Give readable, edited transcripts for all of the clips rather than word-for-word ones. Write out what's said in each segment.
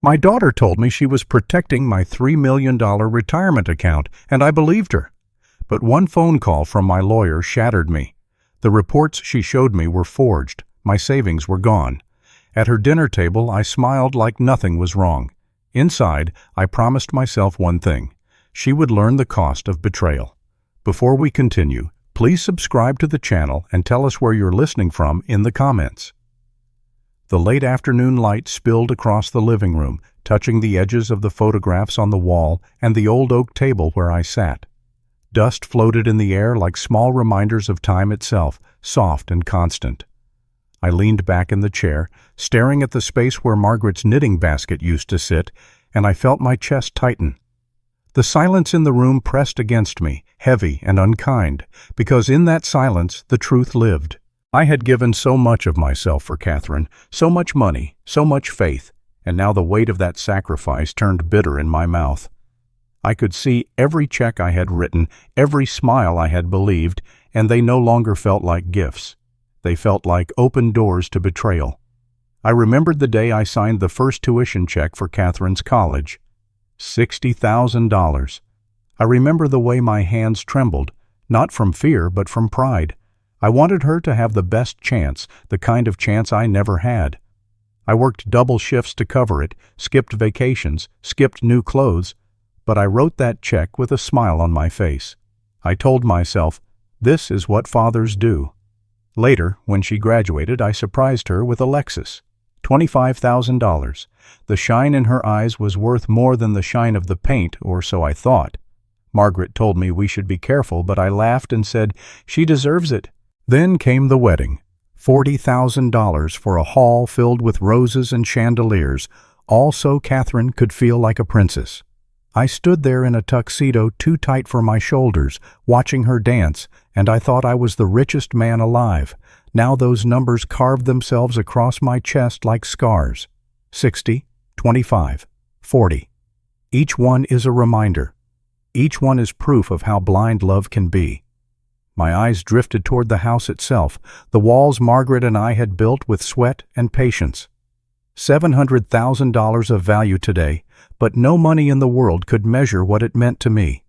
My daughter told me she was protecting my $3 million retirement account, and I believed her. But one phone call from my lawyer shattered me. The reports she showed me were forged. My savings were gone. At her dinner table, I smiled like nothing was wrong. Inside, I promised myself one thing. She would learn the cost of betrayal. Before we continue, please subscribe to the channel and tell us where you're listening from in the comments. The late afternoon light spilled across the living room, touching the edges of the photographs on the wall and the old oak table where I sat. Dust floated in the air like small reminders of time itself, soft and constant. I leaned back in the chair, staring at the space where Margaret's knitting basket used to sit, and I felt my chest tighten. The silence in the room pressed against me, heavy and unkind, because in that silence the truth lived. I had given so much of myself for Catherine, so much money, so much faith, and now the weight of that sacrifice turned bitter in my mouth. I could see every check I had written, every smile I had believed, and they no longer felt like gifts. They felt like open doors to betrayal. I remembered the day I signed the first tuition check for Catherine's college. $60,000. I remember the way my hands trembled, not from fear but from pride. I wanted her to have the best chance, the kind of chance I never had. I worked double shifts to cover it, skipped vacations, skipped new clothes, but I wrote that check with a smile on my face. I told myself, this is what fathers do. Later, when she graduated, I surprised her with a Lexus. $25,000. The shine in her eyes was worth more than the shine of the paint, or so I thought. Margaret told me we should be careful, but I laughed and said, she deserves it. Then came the wedding. $40,000 for a hall filled with roses and chandeliers, all so Catherine could feel like a princess. I stood there in a tuxedo too tight for my shoulders, watching her dance, and I thought I was the richest man alive. Now those numbers carved themselves across my chest like scars. 60, 25, 40. Each one is a reminder. Each one is proof of how blind love can be. My eyes drifted toward the house itself, the walls Margaret and I had built with sweat and patience. $700,000 of value today, but no money in the world could measure what it meant to me.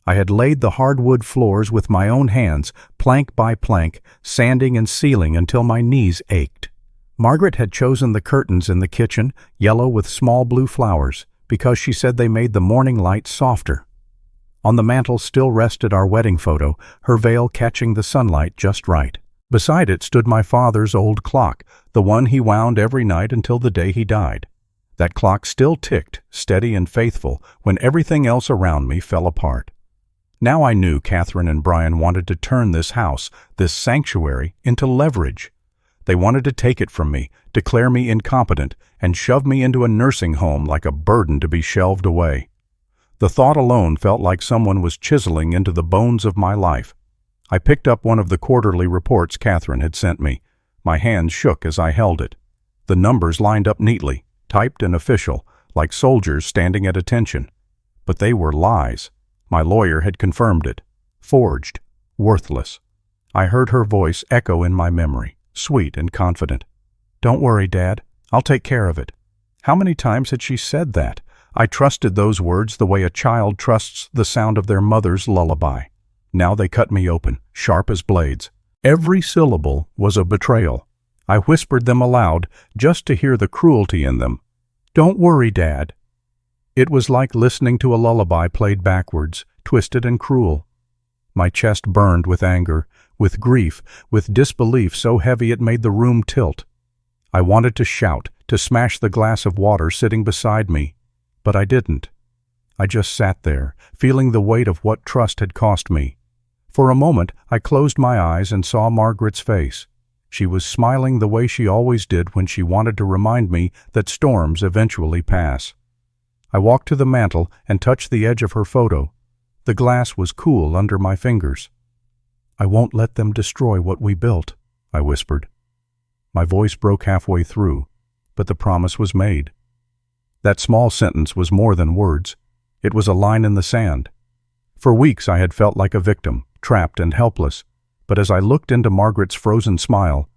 I had laid the hardwood floors with my own hands, plank by plank, sanding and sealing until my knees ached. Margaret had chosen the curtains in the kitchen, yellow with small blue flowers, because she said they made the morning light softer. On the mantel still rested our wedding photo, her veil catching the sunlight just right. Beside it stood my father's old clock, the one he wound every night until the day he died. That clock still ticked, steady and faithful, when everything else around me fell apart. Now I knew Catherine and Brian wanted to turn this house, this sanctuary, into leverage. They wanted to take it from me, declare me incompetent, and shove me into a nursing home like a burden to be shelved away. The thought alone felt like someone was chiseling into the bones of my life. I picked up one of the quarterly reports Catherine had sent me. My hands shook as I held it. The numbers lined up neatly, typed and official, like soldiers standing at attention. But they were lies. My lawyer had confirmed it. Forged. Worthless. I heard her voice echo in my memory, sweet and confident. "Don't worry, Dad. I'll take care of it." How many times had she said that? I trusted those words the way a child trusts the sound of their mother's lullaby. Now they cut me open, sharp as blades. Every syllable was a betrayal. I whispered them aloud, just to hear the cruelty in them. "Don't worry, Dad." It was like listening to a lullaby played backwards, twisted and cruel. My chest burned with anger, with grief, with disbelief so heavy it made the room tilt. I wanted to shout, to smash the glass of water sitting beside me, but I didn't. I just sat there, feeling the weight of what trust had cost me. For a moment, I closed my eyes and saw Margaret's face. She was smiling the way she always did when she wanted to remind me that storms eventually pass. I walked to the mantel and touched the edge of her photo. The glass was cool under my fingers. "I won't let them destroy what we built," I whispered. My voice broke halfway through, but the promise was made. That small sentence was more than words. It was a line in the sand. For weeks I had felt like a victim, trapped and helpless, but as I looked into Margaret's frozen smile,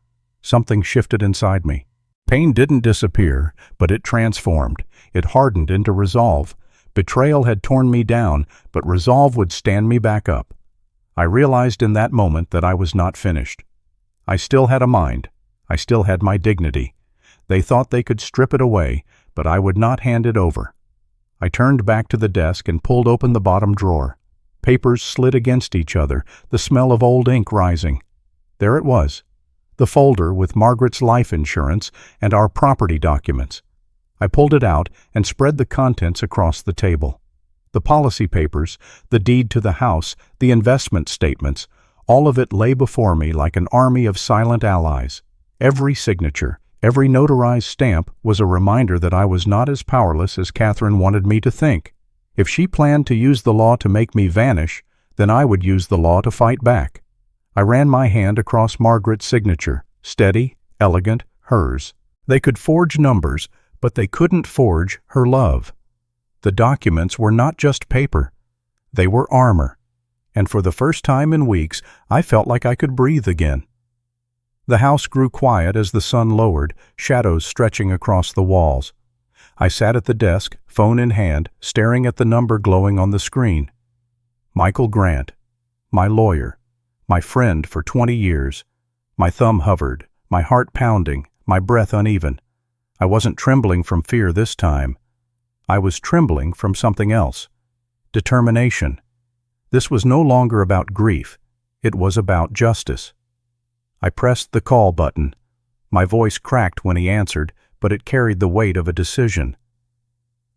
something shifted inside me. Pain didn't disappear, but it transformed. It hardened into resolve. Betrayal had torn me down, but resolve would stand me back up. I realized in that moment that I was not finished. I still had a mind. I still had my dignity. They thought they could strip it away, but I would not hand it over. I turned back to the desk and pulled open the bottom drawer. Papers slid against each other, the smell of old ink rising. There it was, the folder with Margaret's life insurance and our property documents. I pulled it out and spread the contents across the table. The policy papers, the deed to the house, the investment statements, all of it lay before me like an army of silent allies. Every signature, every notarized stamp was a reminder that I was not as powerless as Catherine wanted me to think. If she planned to use the law to make me vanish, then I would use the law to fight back. I ran my hand across Margaret's signature, steady, elegant, hers. They could forge numbers, but they couldn't forge her love. The documents were not just paper. They were armor. And for the first time in weeks, I felt like I could breathe again. The house grew quiet as the sun lowered, shadows stretching across the walls. I sat at the desk, phone in hand, staring at the number glowing on the screen. Michael Grant, my lawyer, my friend for 20 years. My thumb hovered, my heart pounding, my breath uneven. I wasn't trembling from fear this time. I was trembling from something else. Determination. This was no longer about grief. It was about justice. I pressed the call button. My voice cracked when he answered, but it carried the weight of a decision.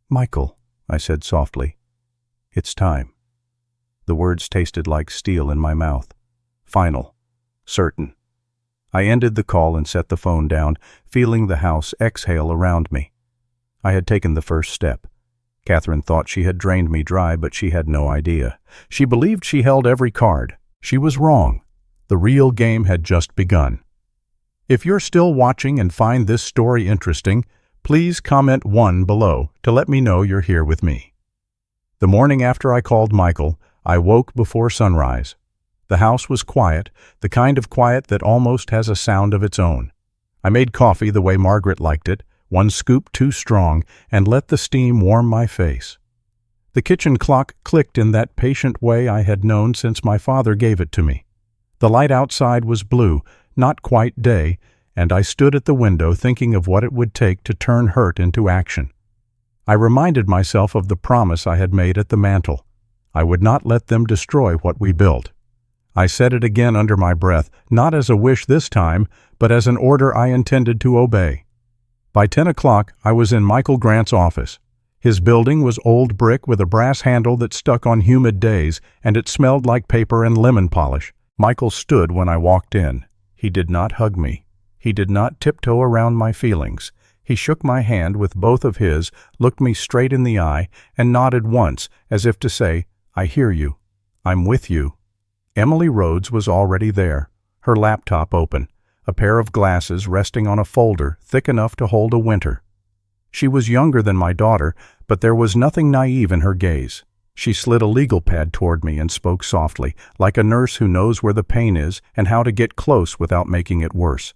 "Michael," I said softly, "it's time." The words tasted like steel in my mouth. Final. Certain. I ended the call and set the phone down, feeling the house exhale around me. I had taken the first step. Catherine thought she had drained me dry, but she had no idea. She believed she held every card. She was wrong. The real game had just begun. If you're still watching and find this story interesting, please comment 1 below to let me know you're here with me. The morning after I called Michael, I woke before sunrise. The house was quiet, the kind of quiet that almost has a sound of its own. I made coffee the way Margaret liked it, 1 scoop too strong, and let the steam warm my face. The kitchen clock clicked in that patient way I had known since my father gave it to me. The light outside was blue, not quite day, and I stood at the window thinking of what it would take to turn hurt into action. I reminded myself of the promise I had made at the mantel. I would not let them destroy what we built. I said it again under my breath, not as a wish this time, but as an order I intended to obey. By 10 o'clock, I was in Michael Grant's office. His building was old brick with a brass handle that stuck on humid days, and it smelled like paper and lemon polish. Michael stood when I walked in. He did not hug me. He did not tiptoe around my feelings. He shook my hand with both of his, looked me straight in the eye, and nodded once, as if to say, "I hear you. I'm with you." Emily Rhodes was already there, her laptop open, a pair of glasses resting on a folder thick enough to hold a winter. She was younger than my daughter, but there was nothing naive in her gaze. She slid a legal pad toward me and spoke softly, like a nurse who knows where the pain is and how to get close without making it worse.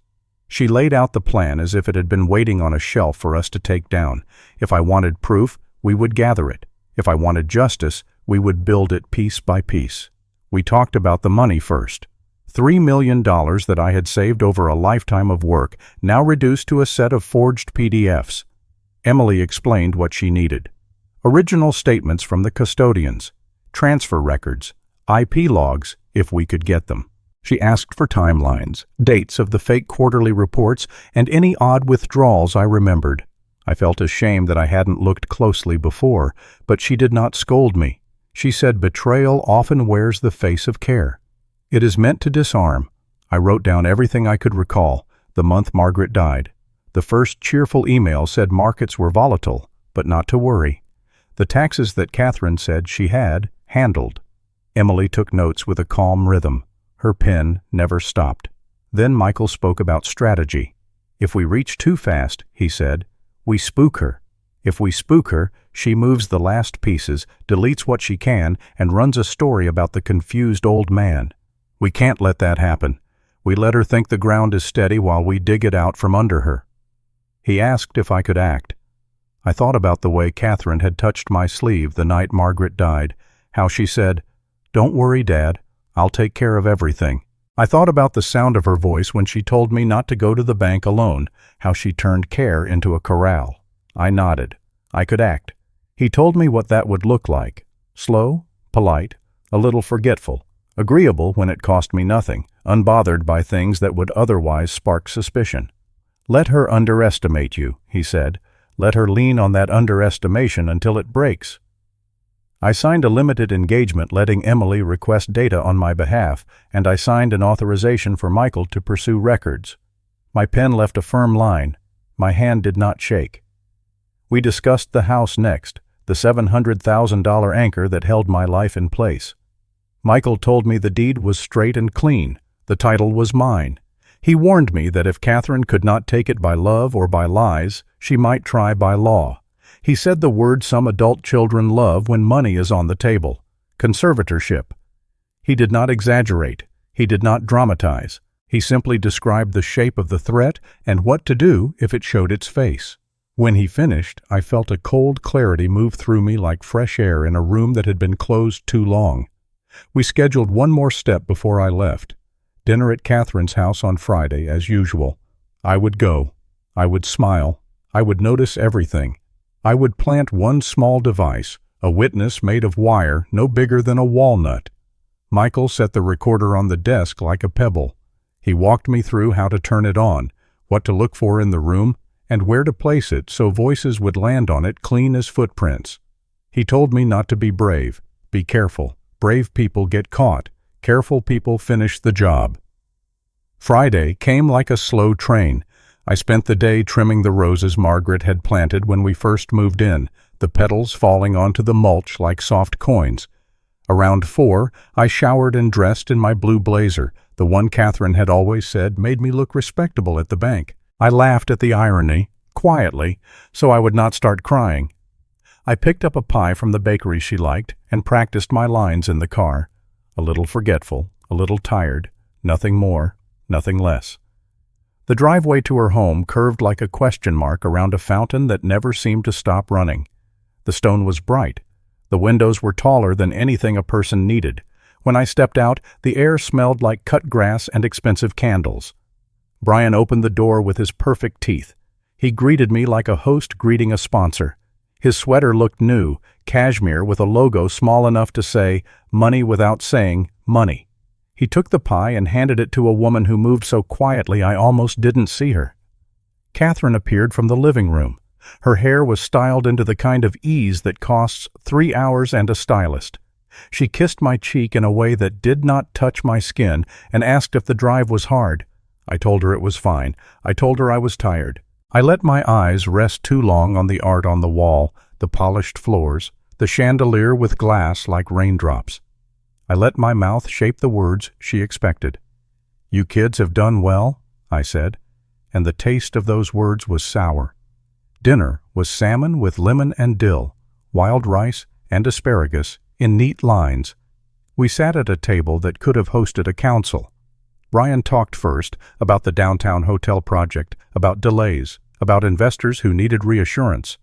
She laid out the plan as if it had been waiting on a shelf for us to take down. If I wanted proof, we would gather it. If I wanted justice, we would build it piece by piece. We talked about the money first. $3 million that I had saved over a lifetime of work, now reduced to a set of forged PDFs. Emily explained what she needed. Original statements from the custodians, transfer records, IP logs, if we could get them. She asked for timelines, dates of the fake quarterly reports, and any odd withdrawals I remembered. I felt ashamed that I hadn't looked closely before, but she did not scold me. She said betrayal often wears the face of care. It is meant to disarm. I wrote down everything I could recall, the month Margaret died. The first cheerful email said markets were volatile, but not to worry. The taxes that Catherine said she had handled. Emily took notes with a calm rhythm. Her pen never stopped. Then Michael spoke about strategy. If we reach too fast, he said, we spook her. If we spook her, she moves the last pieces, deletes what she can, and runs a story about the confused old man. We can't let that happen. We let her think the ground is steady while we dig it out from under her. He asked if I could act. I thought about the way Catherine had touched my sleeve the night Margaret died, how she said, "Don't worry, Dad, I'll take care of everything." I thought about the sound of her voice when she told me not to go to the bank alone, how she turned care into a corral. I nodded. I could act. He told me what that would look like. Slow, polite, a little forgetful, agreeable when it cost me nothing, unbothered by things that would otherwise spark suspicion. "Let her underestimate you," he said. "Let her lean on that underestimation until it breaks." I signed a limited engagement letting Emily request data on my behalf, and I signed an authorization for Michael to pursue records. My pen left a firm line. My hand did not shake. We discussed the house next, the $700,000 anchor that held my life in place. Michael told me the deed was straight and clean. The title was mine. He warned me that if Catherine could not take it by love or by lies, she might try by law. He said the word some adult children love when money is on the table: conservatorship. He did not exaggerate. He did not dramatize. He simply described the shape of the threat and what to do if it showed its face. When he finished, I felt a cold clarity move through me like fresh air in a room that had been closed too long. We scheduled one more step before I left. Dinner at Catherine's house on Friday, as usual. I would go. I would smile. I would notice everything. I would plant one small device, a witness made of wire no bigger than a walnut. Michael set the recorder on the desk like a pebble. He walked me through how to turn it on, what to look for in the room, and where to place it so voices would land on it clean as footprints. He told me not to be brave. Be careful. Brave people get caught. Careful people finish the job. Friday came like a slow train. I spent the day trimming the roses Margaret had planted when we first moved in, the petals falling onto the mulch like soft coins. Around 4, I showered and dressed in my blue blazer, the one Catherine had always said made me look respectable at the bank. I laughed at the irony, quietly, so I would not start crying. I picked up a pie from the bakery she liked and practiced my lines in the car. A little forgetful, a little tired, nothing more, nothing less. The driveway to her home curved like a question mark around a fountain that never seemed to stop running. The stone was bright. The windows were taller than anything a person needed. When I stepped out, the air smelled like cut grass and expensive candles. Brian opened the door with his perfect teeth. He greeted me like a host greeting a sponsor. His sweater looked new, cashmere with a logo small enough to say, "Money" without saying, "money." He took the pie and handed it to a woman who moved so quietly I almost didn't see her. Catherine appeared from the living room. Her hair was styled into the kind of ease that costs 3 hours and a stylist. She kissed my cheek in a way that did not touch my skin and asked if the drive was hard. I told her it was fine. I told her I was tired. I let my eyes rest too long on the art on the wall, the polished floors, the chandelier with glass like raindrops. I let my mouth shape the words she expected. "You kids have done well," I said, and the taste of those words was sour. Dinner was salmon with lemon and dill, wild rice and asparagus in neat lines. We sat at a table that could have hosted a council. Brian talked first about the downtown hotel project, about delays, about investors who needed reassurance.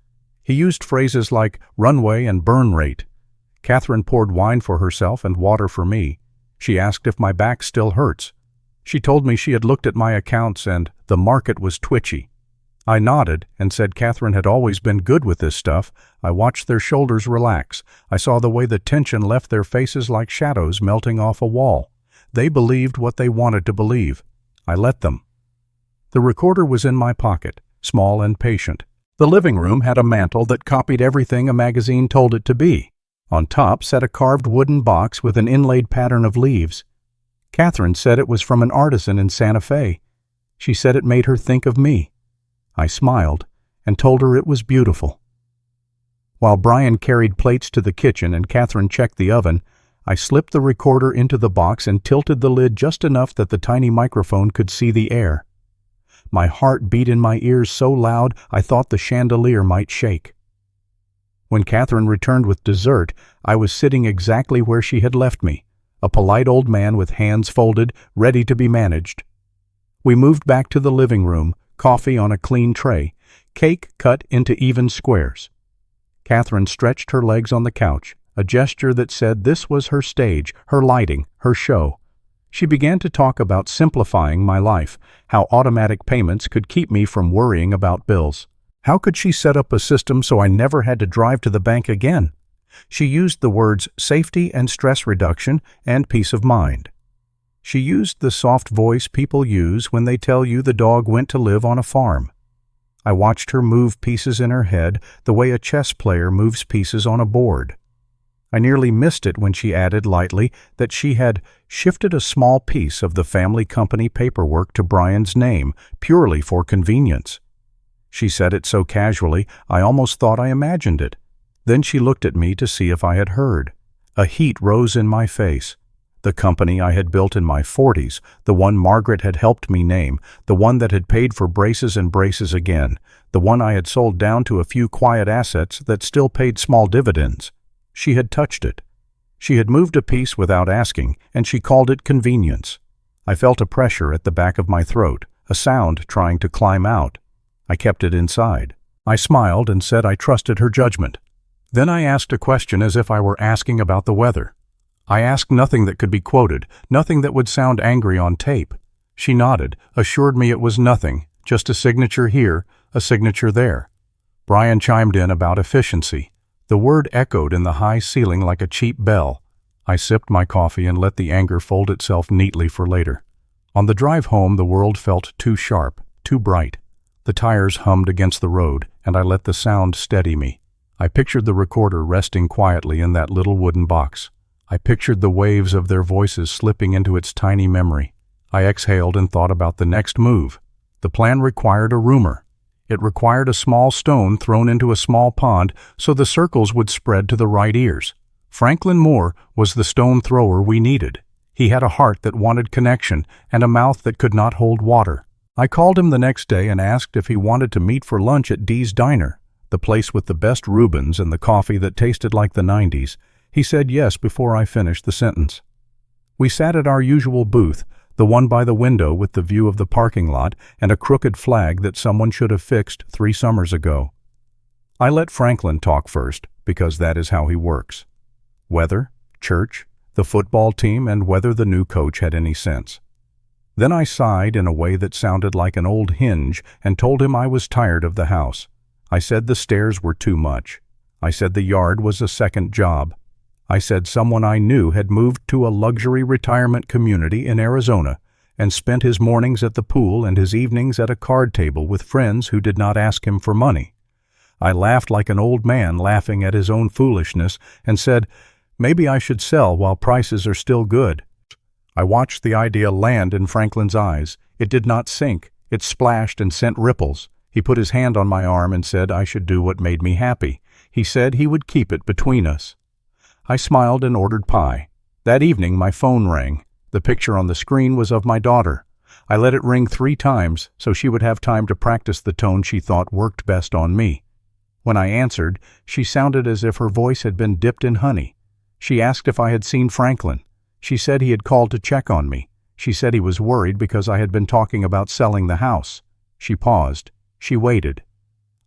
He used phrases like runway and burn rate. Catherine poured wine for herself and water for me. She asked if my back still hurts. She told me she had looked at my accounts and the market was twitchy. I nodded and said Catherine had always been good with this stuff. I watched their shoulders relax. I saw the way the tension left their faces like shadows melting off a wall. They believed what they wanted to believe. I let them. The recorder was in my pocket, small and patient. The living room had a mantel that copied everything a magazine told it to be. On top sat a carved wooden box with an inlaid pattern of leaves. Catherine said it was from an artisan in Santa Fe. She said it made her think of me. I smiled and told her it was beautiful. While Brian carried plates to the kitchen and Catherine checked the oven, I slipped the recorder into the box and tilted the lid just enough that the tiny microphone could see the air. My heart beat in my ears so loud I thought the chandelier might shake. When Catherine returned with dessert, I was sitting exactly where she had left me, a polite old man with hands folded, ready to be managed. We moved back to the living room, coffee on a clean tray, Cake cut into even squares. Catherine stretched her legs on the couch, a gesture that said this was her stage, her lighting, her show. She began to talk about simplifying my life, how automatic payments could keep me from worrying about bills. How could she set up a system so I never had to drive to the bank again? She used the words safety and stress reduction and peace of mind. She used the soft voice people use when they tell you the dog went to live on a farm. I watched her move pieces in her head the way a chess player moves pieces on a board. I nearly missed it when she added lightly that she had shifted a small piece of the family company paperwork to Brian's name purely for convenience. She said it so casually I almost thought I imagined it. Then she looked at me to see if I had heard. A heat rose in my face. The company I had built in my 40s, the one Margaret had helped me name, the one that had paid for braces and braces again, the one I had sold down to a few quiet assets that still paid small dividends. She had touched it. She had moved a piece without asking, and she called it convenience. I felt a pressure at the back of my throat, a sound trying to climb out. I kept it inside. I smiled and said I trusted her judgment. Then I asked a question as if I were asking about the weather. I asked nothing that could be quoted, nothing that would sound angry on tape. She nodded, assured me it was nothing, just a signature here, a signature there. Brian chimed in about efficiency. The word echoed in the high ceiling like a cheap bell. I sipped my coffee and let the anger fold itself neatly for later. On the drive home, the world felt too sharp, too bright. The tires hummed against the road, and I let the sound steady me. I pictured the recorder resting quietly in that little wooden box. I pictured the waves of their voices slipping into its tiny memory. I exhaled and thought about the next move. The plan required a rumor. It required a small stone thrown into a small pond so the circles would spread to the right ears. Franklin Moore was the stone thrower we needed. He had a heart that wanted connection and a mouth that could not hold water. I called him the next day and asked if he wanted to meet for lunch at Dee's Diner, the place with the best Reubens and the coffee that tasted like the 90s. He said yes before I finished the sentence. We sat at our usual booth, the one by the window with the view of the parking lot and a crooked flag that someone should have fixed 3 summers ago. I let Franklin talk first, because that is how he works. Weather, church, the football team, and whether the new coach had any sense. Then I sighed in a way that sounded like an old hinge and told him I was tired of the house. I said the stairs were too much. I said the yard was a second job. I said someone I knew had moved to a luxury retirement community in Arizona and spent his mornings at the pool and his evenings at a card table with friends who did not ask him for money. I laughed like an old man laughing at his own foolishness and said, maybe I should sell while prices are still good. I watched the idea land in Franklin's eyes. It did not sink. It splashed and sent ripples. He put his hand on my arm and said I should do what made me happy. He said he would keep it between us. I smiled and ordered pie. That evening my phone rang. The picture on the screen was of my daughter. I let it ring 3 times so she would have time to practice the tone she thought worked best on me. When I answered, she sounded as if her voice had been dipped in honey. She asked if I had seen Franklin. She said he had called to check on me. She said he was worried because I had been talking about selling the house. She paused. She waited.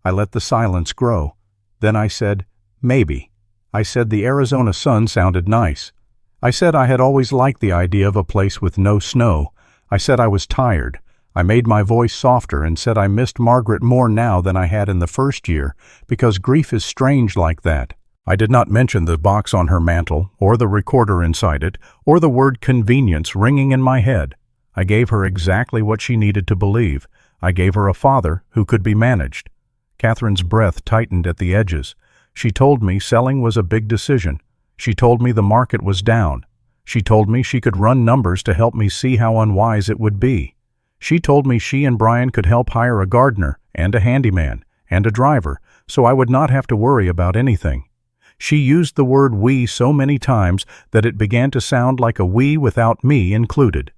I let the silence grow. Then I said, maybe. I said the Arizona sun sounded nice. I said I had always liked the idea of a place with no snow. I said I was tired. I made my voice softer and said I missed Margaret more now than I had in the first year, because grief is strange like that. I did not mention the box on her mantel, or the recorder inside it, or the word convenience ringing in my head. I gave her exactly what she needed to believe. I gave her a father who could be managed. Catherine's breath tightened at the edges. She told me selling was a big decision. She told me the market was down. She told me she could run numbers to help me see how unwise it would be. She told me she and Brian could help hire a gardener and a handyman and a driver, so I would not have to worry about anything. She used the word we so many times that it began to sound like a we without me included.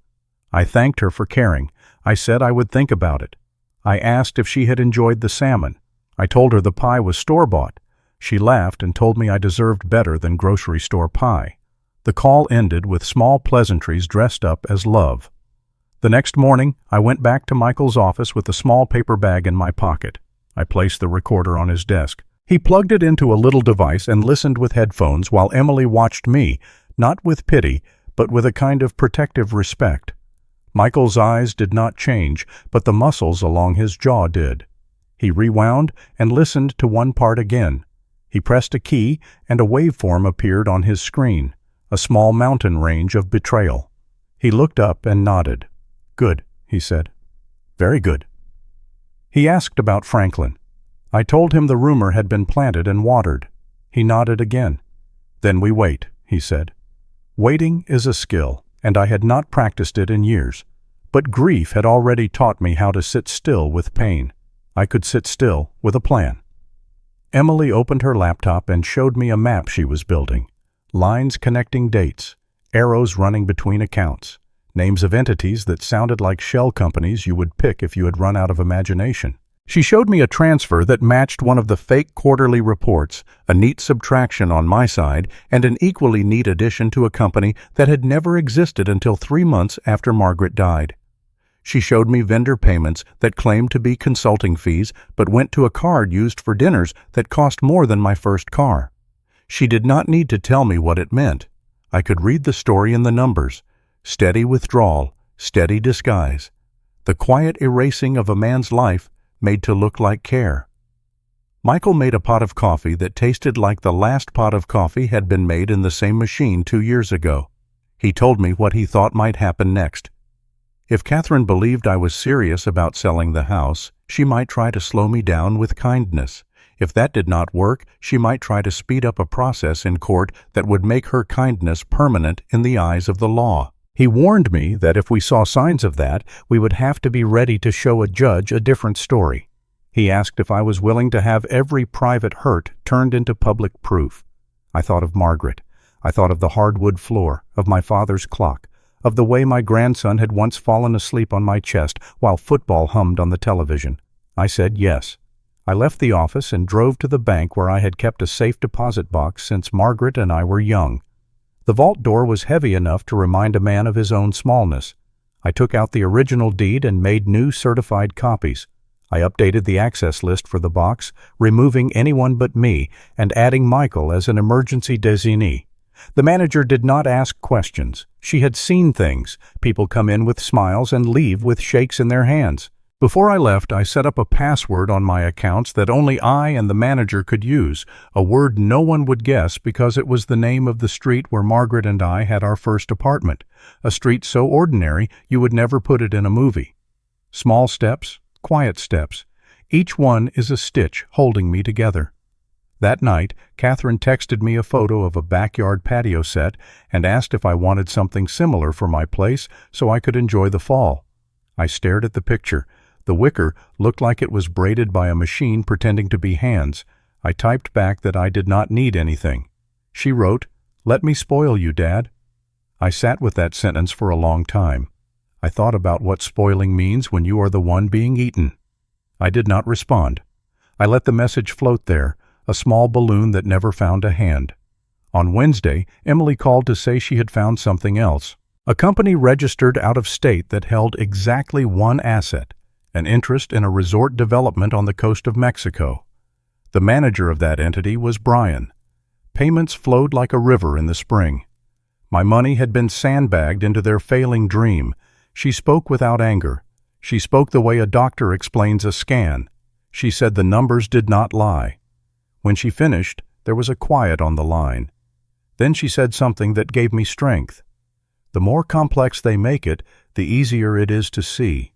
I thanked her for caring. I said I would think about it. I asked if she had enjoyed the salmon. I told her the pie was store-bought. She laughed and told me I deserved better than grocery store pie. The call ended with small pleasantries dressed up as love. The next morning, I went back to Michael's office with a small paper bag in my pocket. I placed the recorder on his desk. He plugged it into a little device and listened with headphones while Emily watched me, not with pity, but with a kind of protective respect. Michael's eyes did not change, but the muscles along his jaw did. He rewound and listened to one part again. He pressed a key, and a waveform appeared on his screen, a small mountain range of betrayal. He looked up and nodded. "Good," he said. "Very good." He asked about Franklin. I told him the rumor had been planted and watered. He nodded again. "Then we wait," he said. Waiting is a skill, and I had not practiced it in years. But grief had already taught me how to sit still with pain. I could sit still with a plan. Emily opened her laptop and showed me a map she was building. Lines connecting dates, arrows running between accounts, names of entities that sounded like shell companies you would pick if you had run out of imagination. She showed me a transfer that matched one of the fake quarterly reports, a neat subtraction on my side, and an equally neat addition to a company that had never existed until 3 months after Margaret died. She showed me vendor payments that claimed to be consulting fees but went to a card used for dinners that cost more than my first car. She did not need to tell me what it meant. I could read the story in the numbers. Steady withdrawal, steady disguise. The quiet erasing of a man's life made to look like care. Michael made a pot of coffee that tasted like the last pot of coffee had been made in the same machine 2 years ago. He told me what he thought might happen next. If Catherine believed I was serious about selling the house, she might try to slow me down with kindness. If that did not work, she might try to speed up a process in court that would make her kindness permanent in the eyes of the law. He warned me that if we saw signs of that, we would have to be ready to show a judge a different story. He asked if I was willing to have every private hurt turned into public proof. I thought of Margaret. I thought of the hardwood floor, of my father's clock, of the way my grandson had once fallen asleep on my chest while football hummed on the television. I said yes. I left the office and drove to the bank where I had kept a safe deposit box since Margaret and I were young. The vault door was heavy enough to remind a man of his own smallness. I took out the original deed and made new certified copies. I updated the access list for the box, removing anyone but me and adding Michael as an emergency designee. The manager did not ask questions. She had seen things. People come in with smiles and leave with shakes in their hands. Before I left, I set up a password on my accounts that only I and the manager could use, a word no one would guess because it was the name of the street where Margaret and I had our first apartment, a street so ordinary you would never put it in a movie. Small steps, quiet steps. Each one is a stitch holding me together. That night, Catherine texted me a photo of a backyard patio set and asked if I wanted something similar for my place so I could enjoy the fall. I stared at the picture. The wicker looked like it was braided by a machine pretending to be hands. I typed back that I did not need anything. She wrote, "Let me spoil you, Dad." I sat with that sentence for a long time. I thought about what spoiling means when you are the one being eaten. I did not respond. I let the message float there, a small balloon that never found a hand. On Wednesday, Emily called to say she had found something else. A company registered out of state that held exactly one asset, an interest in a resort development on the coast of Mexico. The manager of that entity was Brian. Payments flowed like a river in the spring. My money had been sandbagged into their failing dream. She spoke without anger. She spoke the way a doctor explains a scan. She said the numbers did not lie. When she finished, there was a quiet on the line. Then she said something that gave me strength. The more complex they make it, the easier it is to see.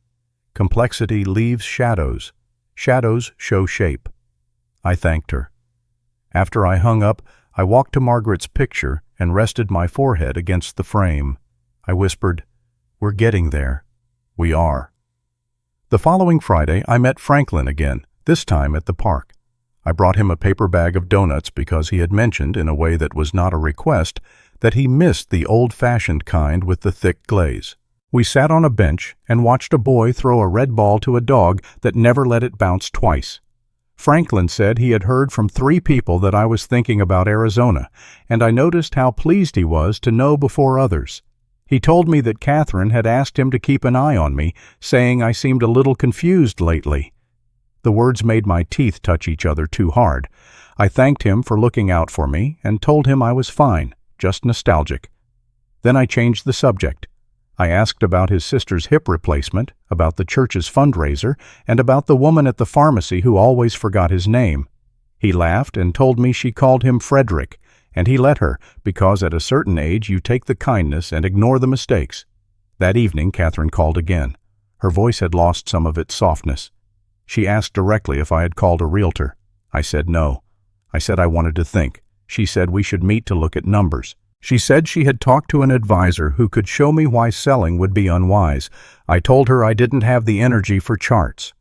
Complexity leaves shadows. Shadows show shape. I thanked her. After I hung up, I walked to Margaret's picture and rested my forehead against the frame. I whispered, "We're getting there." We are. The following Friday, I met Franklin again, this time at the park. I brought him a paper bag of donuts because he had mentioned, in a way that was not a request, that he missed the old-fashioned kind with the thick glaze. We sat on a bench and watched a boy throw a red ball to a dog that never let it bounce twice. Franklin said he had heard from 3 people that I was thinking about Arizona, and I noticed how pleased he was to know before others. He told me that Catherine had asked him to keep an eye on me, saying I seemed a little confused lately. The words made my teeth touch each other too hard. I thanked him for looking out for me and told him I was fine, just nostalgic. Then I changed the subject. I asked about his sister's hip replacement, about the church's fundraiser, and about the woman at the pharmacy who always forgot his name. He laughed and told me she called him Frederick, and he let her, because at a certain age you take the kindness and ignore the mistakes. That evening Catherine called again. Her voice had lost some of its softness. She asked directly if I had called a realtor. I said no. I said I wanted to think. She said we should meet to look at numbers. She said she had talked to an advisor who could show me why selling would be unwise. I told her I didn't have the energy for charts.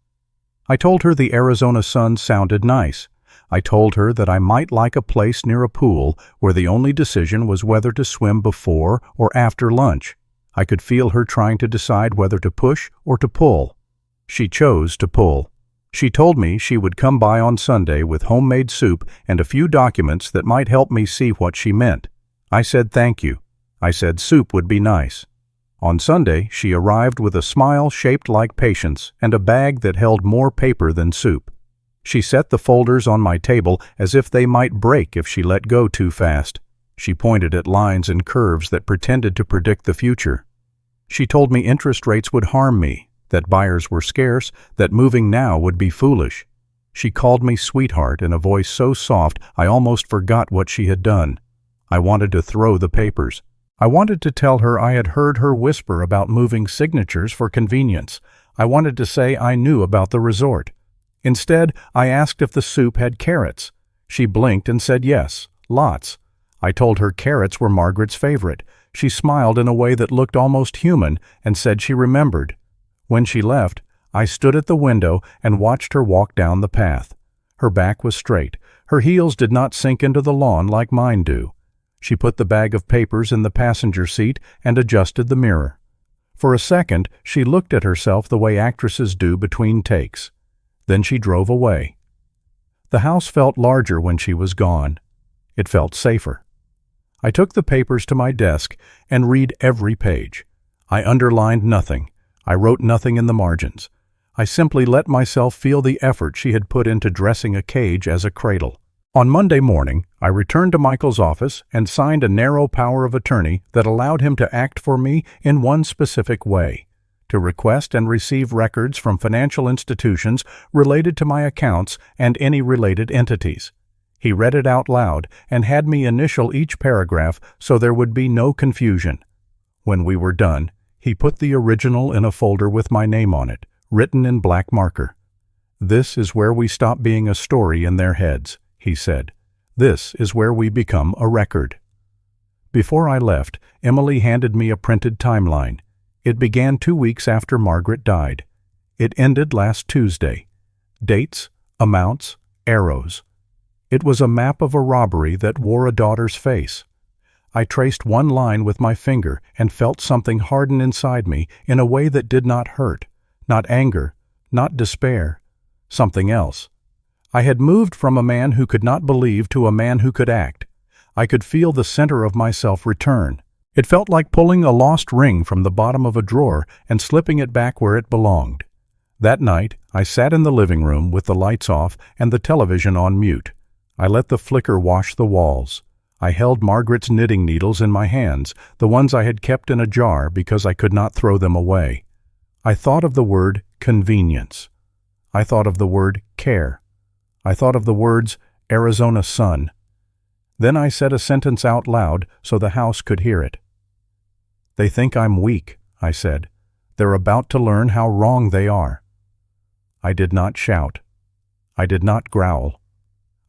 I told her the Arizona sun sounded nice. I told her that I might like a place near a pool where the only decision was whether to swim before or after lunch. I could feel her trying to decide whether to push or to pull. She chose to pull. She told me she would come by on Sunday with homemade soup and a few documents that might help me see what she meant. I said thank you. I said soup would be nice. On Sunday, she arrived with a smile shaped like patience and a bag that held more paper than soup. She set the folders on my table as if they might break if she let go too fast. She pointed at lines and curves that pretended to predict the future. She told me interest rates would harm me, that buyers were scarce, that moving now would be foolish. She called me sweetheart in a voice so soft I almost forgot what she had done. I wanted to throw the papers. I wanted to tell her I had heard her whisper about moving signatures for convenience. I wanted to say I knew about the resort. Instead, I asked if the soup had carrots. She blinked and said yes, lots. I told her carrots were Margaret's favorite. She smiled in a way that looked almost human and said she remembered. When she left, I stood at the window and watched her walk down the path. Her back was straight. Her heels did not sink into the lawn like mine do. She put the bag of papers in the passenger seat and adjusted the mirror. For a second, she looked at herself the way actresses do between takes. Then she drove away. The house felt larger when she was gone. It felt safer. I took the papers to my desk and read every page. I underlined nothing. I wrote nothing in the margins. I simply let myself feel the effort she had put into dressing a cage as a cradle. On Monday morning, I returned to Michael's office and signed a narrow power of attorney that allowed him to act for me in one specific way: to request and receive records from financial institutions related to my accounts and any related entities. He read it out loud and had me initial each paragraph so there would be no confusion. When we were done, he put the original in a folder with my name on it, written in black marker. "This is where we stop being a story in their heads," he said. "This is where we become a record." Before I left, Emily handed me a printed timeline. It began 2 weeks after Margaret died. It ended last Tuesday. Dates, amounts, arrows. It was a map of a robbery that wore a daughter's face. I traced one line with my finger and felt something harden inside me in a way that did not hurt, not anger, not despair, something else. I had moved from a man who could not believe to a man who could act. I could feel the center of myself return. It felt like pulling a lost ring from the bottom of a drawer and slipping it back where it belonged. That night, I sat in the living room with the lights off and the television on mute. I let the flicker wash the walls. I held Margaret's knitting needles in my hands, the ones I had kept in a jar because I could not throw them away. I thought of the word convenience. I thought of the word care. I thought of the words Arizona sun. Then I said a sentence out loud so the house could hear it. "They think I'm weak," I said. "They're about to learn how wrong they are." I did not shout. I did not growl.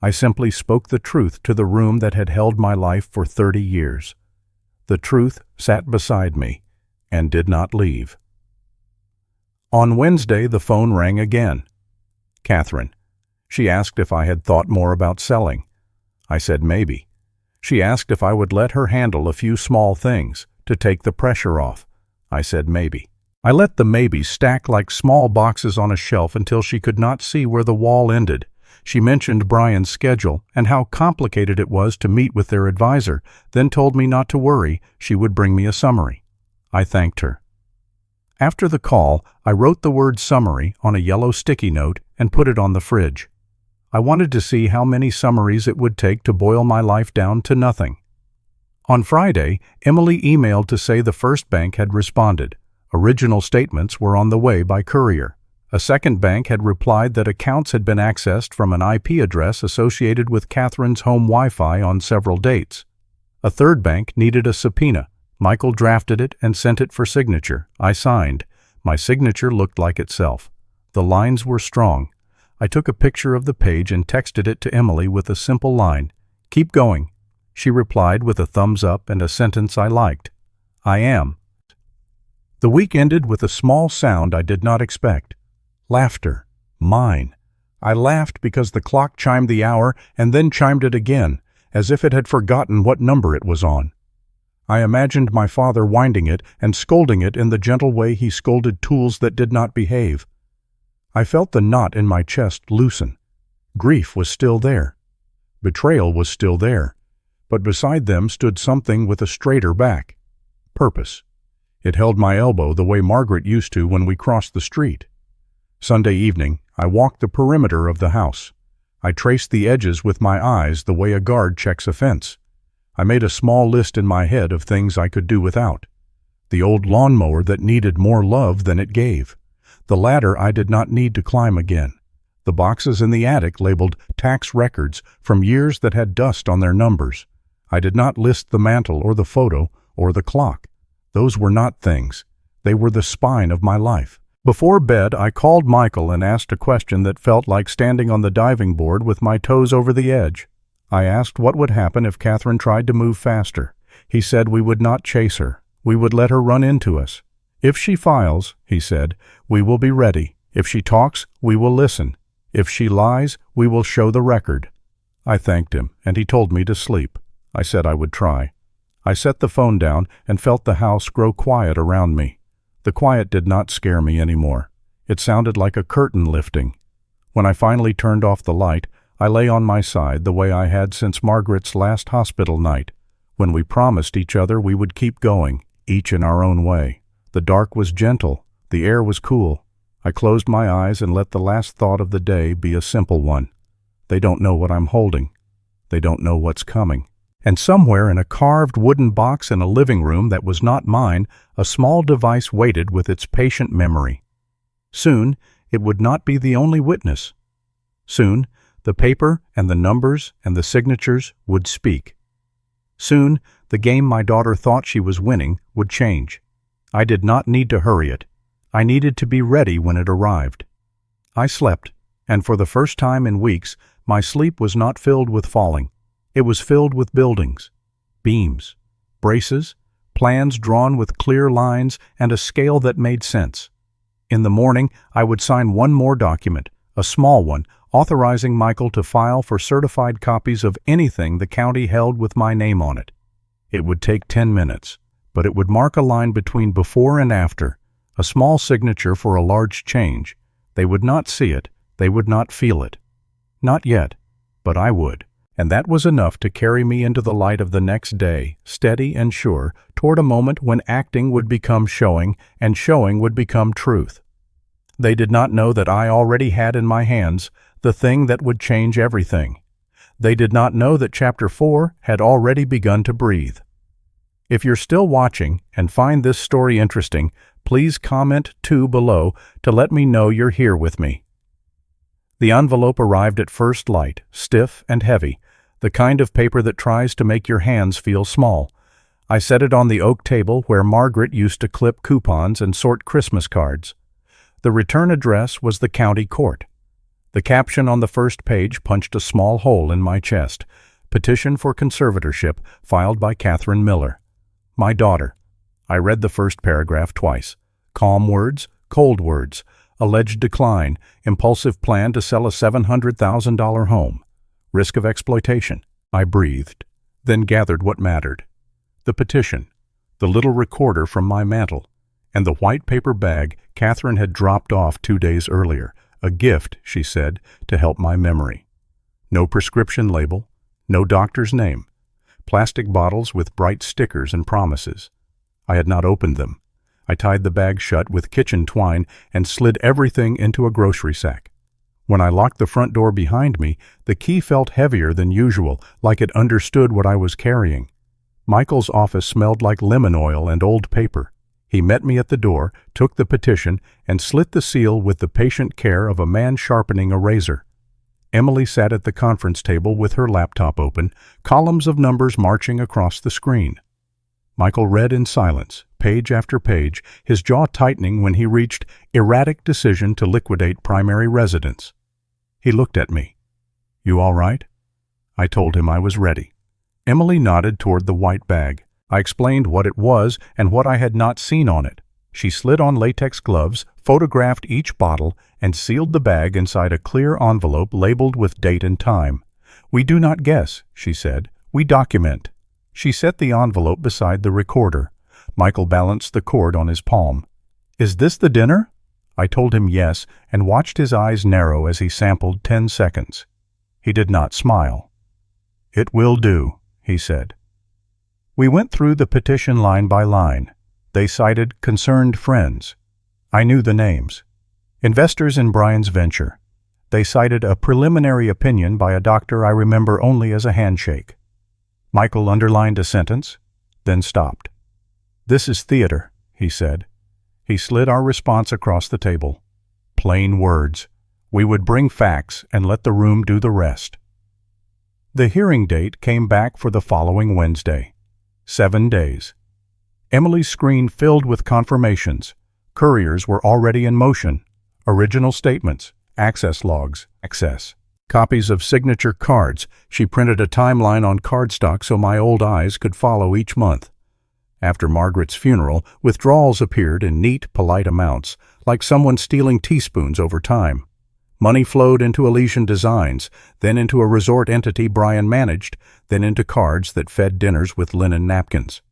I simply spoke the truth to the room that had held my life for 30 years. The truth sat beside me and did not leave. On Wednesday, the phone rang again. Catherine. She asked if I had thought more about selling. I said maybe. She asked if I would let her handle a few small things to take the pressure off. I said maybe. I let the maybes stack like small boxes on a shelf until she could not see where the wall ended. She mentioned Brian's schedule and how complicated it was to meet with their advisor, then told me not to worry, she would bring me a summary. I thanked her. After the call, I wrote the word summary on a yellow sticky note and put it on the fridge. I wanted to see how many summaries it would take to boil my life down to nothing. On Friday, Emily emailed to say the first bank had responded. Original statements were on the way by courier. A second bank had replied that accounts had been accessed from an IP address associated with Catherine's home Wi-Fi on several dates. A third bank needed a subpoena. Michael drafted it and sent it for signature. I signed. My signature looked like itself. The lines were strong. I took a picture of the page and texted it to Emily with a simple line, "Keep going." She replied with a thumbs up and a sentence I liked. "I am." The week ended with a small sound I did not expect. Laughter. Mine. I laughed because the clock chimed the hour and then chimed it again, as if it had forgotten what number it was on. I imagined my father winding it and scolding it in the gentle way he scolded tools that did not behave. I felt the knot in my chest loosen. Grief was still there. Betrayal was still there. But beside them stood something with a straighter back. Purpose. It held my elbow the way Margaret used to when we crossed the street. Sunday evening, I walked the perimeter of the house. I traced the edges with my eyes the way a guard checks a fence. I made a small list in my head of things I could do without. The old lawnmower that needed more love than it gave. The ladder I did not need to climb again. The boxes in the attic labeled tax records from years that had dust on their numbers. I did not list the mantle or the photo or the clock. Those were not things. They were the spine of my life. Before bed, I called Michael and asked a question that felt like standing on the diving board with my toes over the edge. I asked what would happen if Catherine tried to move faster. He said we would not chase her. We would let her run into us. If she files, he said, we will be ready. If she talks, we will listen. If she lies, we will show the record. I thanked him, and he told me to sleep. I said I would try. I set the phone down and felt the house grow quiet around me. The quiet did not scare me anymore. It sounded like a curtain lifting. When I finally turned off the light, I lay on my side the way I had since Margaret's last hospital night, when we promised each other we would keep going, each in our own way. The dark was gentle. The air was cool. I closed my eyes and let the last thought of the day be a simple one. They don't know what I'm holding. They don't know what's coming. And somewhere in a carved wooden box in a living room that was not mine, a small device waited with its patient memory. Soon, it would not be the only witness. Soon, the paper and the numbers and the signatures would speak. Soon, the game my daughter thought she was winning would change. I did not need to hurry it. I needed to be ready when it arrived. I slept, and for the first time in weeks, my sleep was not filled with falling. It was filled with buildings, beams, braces, plans drawn with clear lines and a scale that made sense. In the morning, I would sign one more document, a small one, authorizing Michael to file for certified copies of anything the county held with my name on it. It would take 10 minutes, but it would mark a line between before and after, a small signature for a large change. They would not see it, they would not feel it. Not yet, but I would. And that was enough to carry me into the light of the next day, steady and sure, toward a moment when acting would become showing, and showing would become truth. They did not know that I already had in my hands the thing that would change everything. They did not know that Chapter 4 had already begun to breathe. If you're still watching and find this story interesting, please comment 2 below to let me know you're here with me. The envelope arrived at first light, stiff and heavy, the kind of paper that tries to make your hands feel small. I set it on the oak table where Margaret used to clip coupons and sort Christmas cards. The return address was the county court. The caption on the first page punched a small hole in my chest. Petition for conservatorship filed by Catherine Miller. My daughter. I read the first paragraph twice. Calm words, cold words. Alleged decline, impulsive plan to sell a $700,000 home. Risk of exploitation. I breathed, then gathered what mattered. The petition, the little recorder from my mantel, and the white paper bag Catherine had dropped off 2 days earlier, a gift, she said, to help my memory. No prescription label, no doctor's name. Plastic bottles with bright stickers and promises. I had not opened them. I tied the bag shut with kitchen twine and slid everything into a grocery sack. When I locked the front door behind me, the key felt heavier than usual, like it understood what I was carrying. Michael's office smelled like lemon oil and old paper. He met me at the door, took the petition, and slit the seal with the patient care of a man sharpening a razor. Emily sat at the conference table with her laptop open, columns of numbers marching across the screen. Michael read in silence, page after page, his jaw tightening when he reached erratic decision to liquidate primary residence. He looked at me. "You all right?" I told him I was ready. Emily nodded toward the white bag. I explained what it was and what I had not seen on it. She slid on latex gloves, photographed each bottle, and sealed the bag inside a clear envelope labeled with date and time. "We do not guess," she said. "We document." She set the envelope beside the recorder. Michael balanced the cord on his palm. "Is this the dinner?" I told him yes, and watched his eyes narrow as he sampled 10 seconds. He did not smile. "It will do," he said. We went through the petition line by line. They cited concerned friends. I knew the names. Investors in Brian's venture. They cited a preliminary opinion by a doctor I remember only as a handshake. Michael underlined a sentence, then stopped. "This is theater," he said. He slid our response across the table. Plain words. We would bring facts and let the room do the rest. The hearing date came back for the following Wednesday. 7 days. Emily's screen filled with confirmations. Couriers were already in motion. Original statements, access logs, access. Copies of signature cards. She printed a timeline on cardstock so my old eyes could follow each month. After Margaret's funeral, withdrawals appeared in neat, polite amounts, like someone stealing teaspoons over time. Money flowed into Elysian Designs, then into a resort entity Brian managed, then into cards that fed dinners with linen napkins.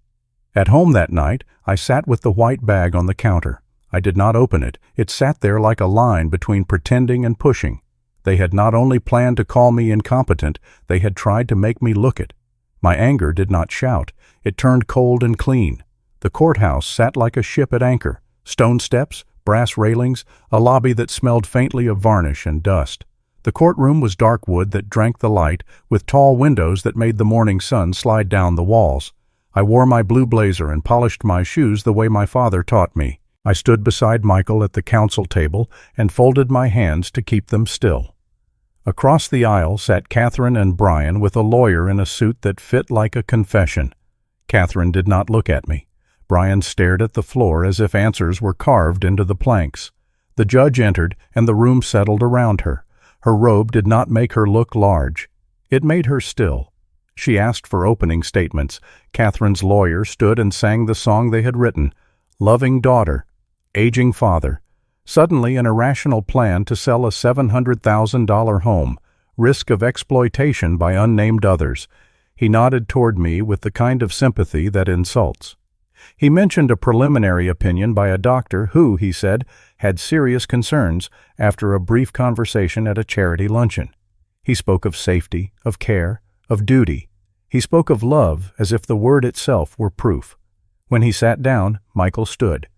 At home that night, I sat with the white bag on the counter. I did not open it. It sat there like a line between pretending and pushing. They had not only planned to call me incompetent, they had tried to make me look it. My anger did not shout. It turned cold and clean. The courthouse sat like a ship at anchor. Stone steps, brass railings, a lobby that smelled faintly of varnish and dust. The courtroom was dark wood that drank the light, with tall windows that made the morning sun slide down the walls. I wore my blue blazer and polished my shoes the way my father taught me. I stood beside Michael at the counsel table and folded my hands to keep them still. Across the aisle sat Catherine and Brian with a lawyer in a suit that fit like a confession. Catherine did not look at me. Brian stared at the floor as if answers were carved into the planks. The judge entered, and the room settled around her. Her robe did not make her look large. It made her still. She asked for opening statements. Catherine's lawyer stood and sang the song they had written. Loving daughter, aging father. Suddenly an irrational plan to sell a $700,000 home. Risk of exploitation by unnamed others. He nodded toward me with the kind of sympathy that insults. He mentioned a preliminary opinion by a doctor who, he said, had serious concerns after a brief conversation at a charity luncheon. He spoke of safety, of care, of duty. He spoke of love as if the word itself were proof. When he sat down, Michael stood.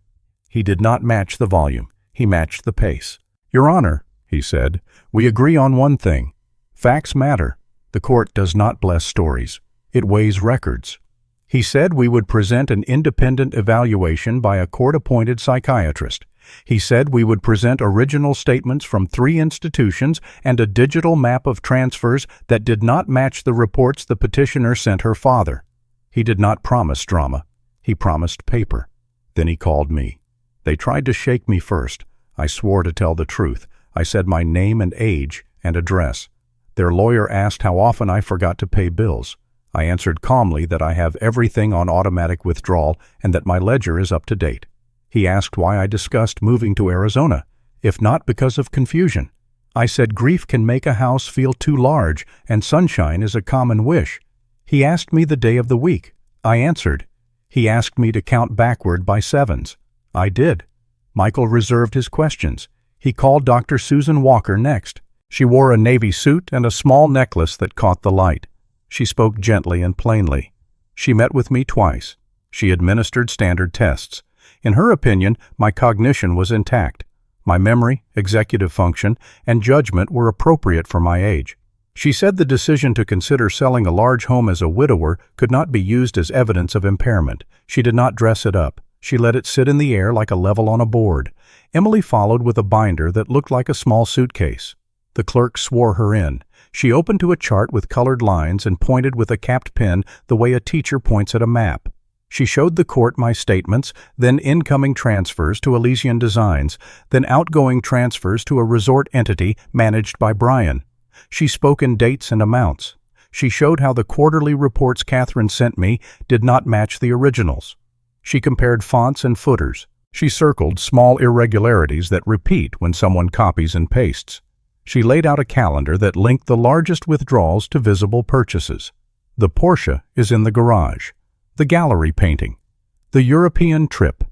He did not match the volume. He matched the pace. Your Honor, he said, we agree on one thing. Facts matter. The court does not bless stories. It weighs records. He said we would present an independent evaluation by a court-appointed psychiatrist. He said we would present original statements from 3 institutions and a digital map of transfers that did not match the reports the petitioner sent her father. He did not promise drama. He promised paper. Then he called me. They tried to shake me first. I swore to tell the truth. I said my name and age and address. Their lawyer asked how often I forgot to pay bills. I answered calmly that I have everything on automatic withdrawal and that my ledger is up to date. He asked why I discussed moving to Arizona, if not because of confusion. I said grief can make a house feel too large and sunshine is a common wish. He asked me the day of the week. I answered. He asked me to count backward by 7s. I did. Michael reserved his questions. He called Dr. Susan Walker next. She wore a navy suit and a small necklace that caught the light. She spoke gently and plainly. She met with me twice. She administered standard tests. In her opinion, my cognition was intact. My memory, executive function, and judgment were appropriate for my age. She said the decision to consider selling a large home as a widower could not be used as evidence of impairment. She did not dress it up. She let it sit in the air like a level on a board. Emily followed with a binder that looked like a small suitcase. The clerk swore her in. She opened to a chart with colored lines and pointed with a capped pen the way a teacher points at a map. She showed the court my statements, then incoming transfers to Elysian Designs, then outgoing transfers to a resort entity managed by Brian. She spoke in dates and amounts. She showed how the quarterly reports Catherine sent me did not match the originals. She compared fonts and footers. She circled small irregularities that repeat when someone copies and pastes. She laid out a calendar that linked the largest withdrawals to visible purchases. The Porsche is in the garage. The gallery painting. The European trip.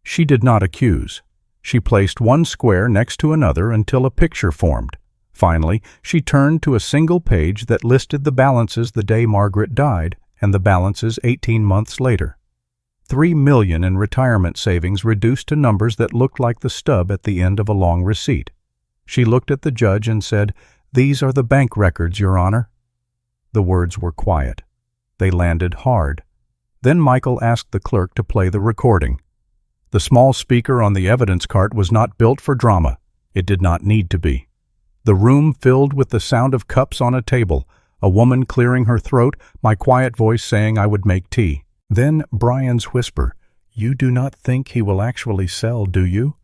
She did not accuse. She placed one square next to another until a picture formed. Finally, she turned to a single page that listed the balances the day Margaret died and the balances 18 months later. $3 million in retirement savings reduced to numbers that looked like the stub at the end of a long receipt. She looked at the judge and said, "These are the bank records, Your Honor." The words were quiet. They landed hard. Then Michael asked the clerk to play the recording. The small speaker on the evidence cart was not built for drama. It did not need to be. The room filled with the sound of cups on a table, a woman clearing her throat, my quiet voice saying I would make tea. Then Brian's whisper, "You do not think he will actually sell, do you?"